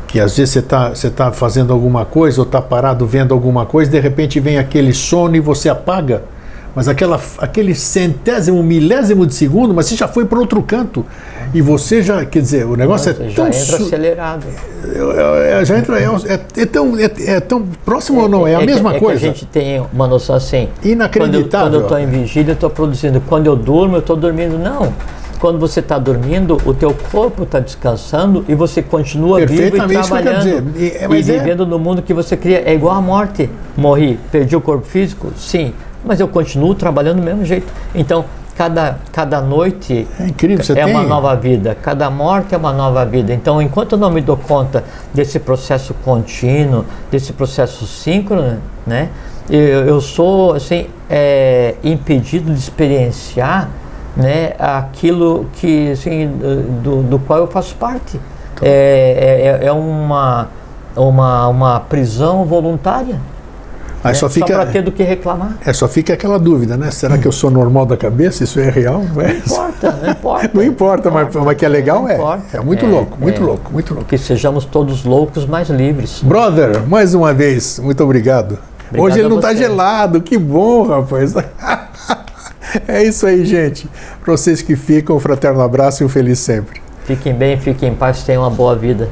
que às vezes você tá fazendo alguma coisa ou está parado vendo alguma coisa, de repente vem aquele sono e você apaga, mas aquele centésimo, milésimo de segundo, mas você já foi para outro canto e você já, quer dizer, o negócio já tão entra acelerado. Já entra, é tão próximo ou não? É a mesma coisa. Que a gente tem uma noção assim. Inacreditável. Quando eu estou em vigília, eu estou produzindo. Quando eu durmo, eu estou dormindo. Não. Quando você está dormindo, o teu corpo está descansando e você continua vivo e trabalhando e vivendo no mundo que você cria. É igual a morte. Morri, perdi o corpo físico? Sim, mas eu continuo trabalhando do mesmo jeito. Então, cada noite incrível, uma nova vida, cada morte é uma nova vida. Então, enquanto eu não me dou conta desse processo contínuo, desse processo síncrono, né, eu sou assim, impedido de experienciar, né, aquilo que, assim, do qual eu faço parte. É uma prisão voluntária. Aí só para ter do que reclamar. Só fica aquela dúvida, né? Será que eu sou normal da cabeça? Isso é real? Não importa. Não importa, mas que é legal é muito louco, muito louco. Que sejamos todos loucos, mas livres. Brother, mais uma vez, muito obrigado. Hoje ele não está gelado, que bom, rapaz. É isso aí, gente. Para vocês que ficam, um fraterno abraço e um feliz sempre. Fiquem bem, fiquem em paz, tenham uma boa vida.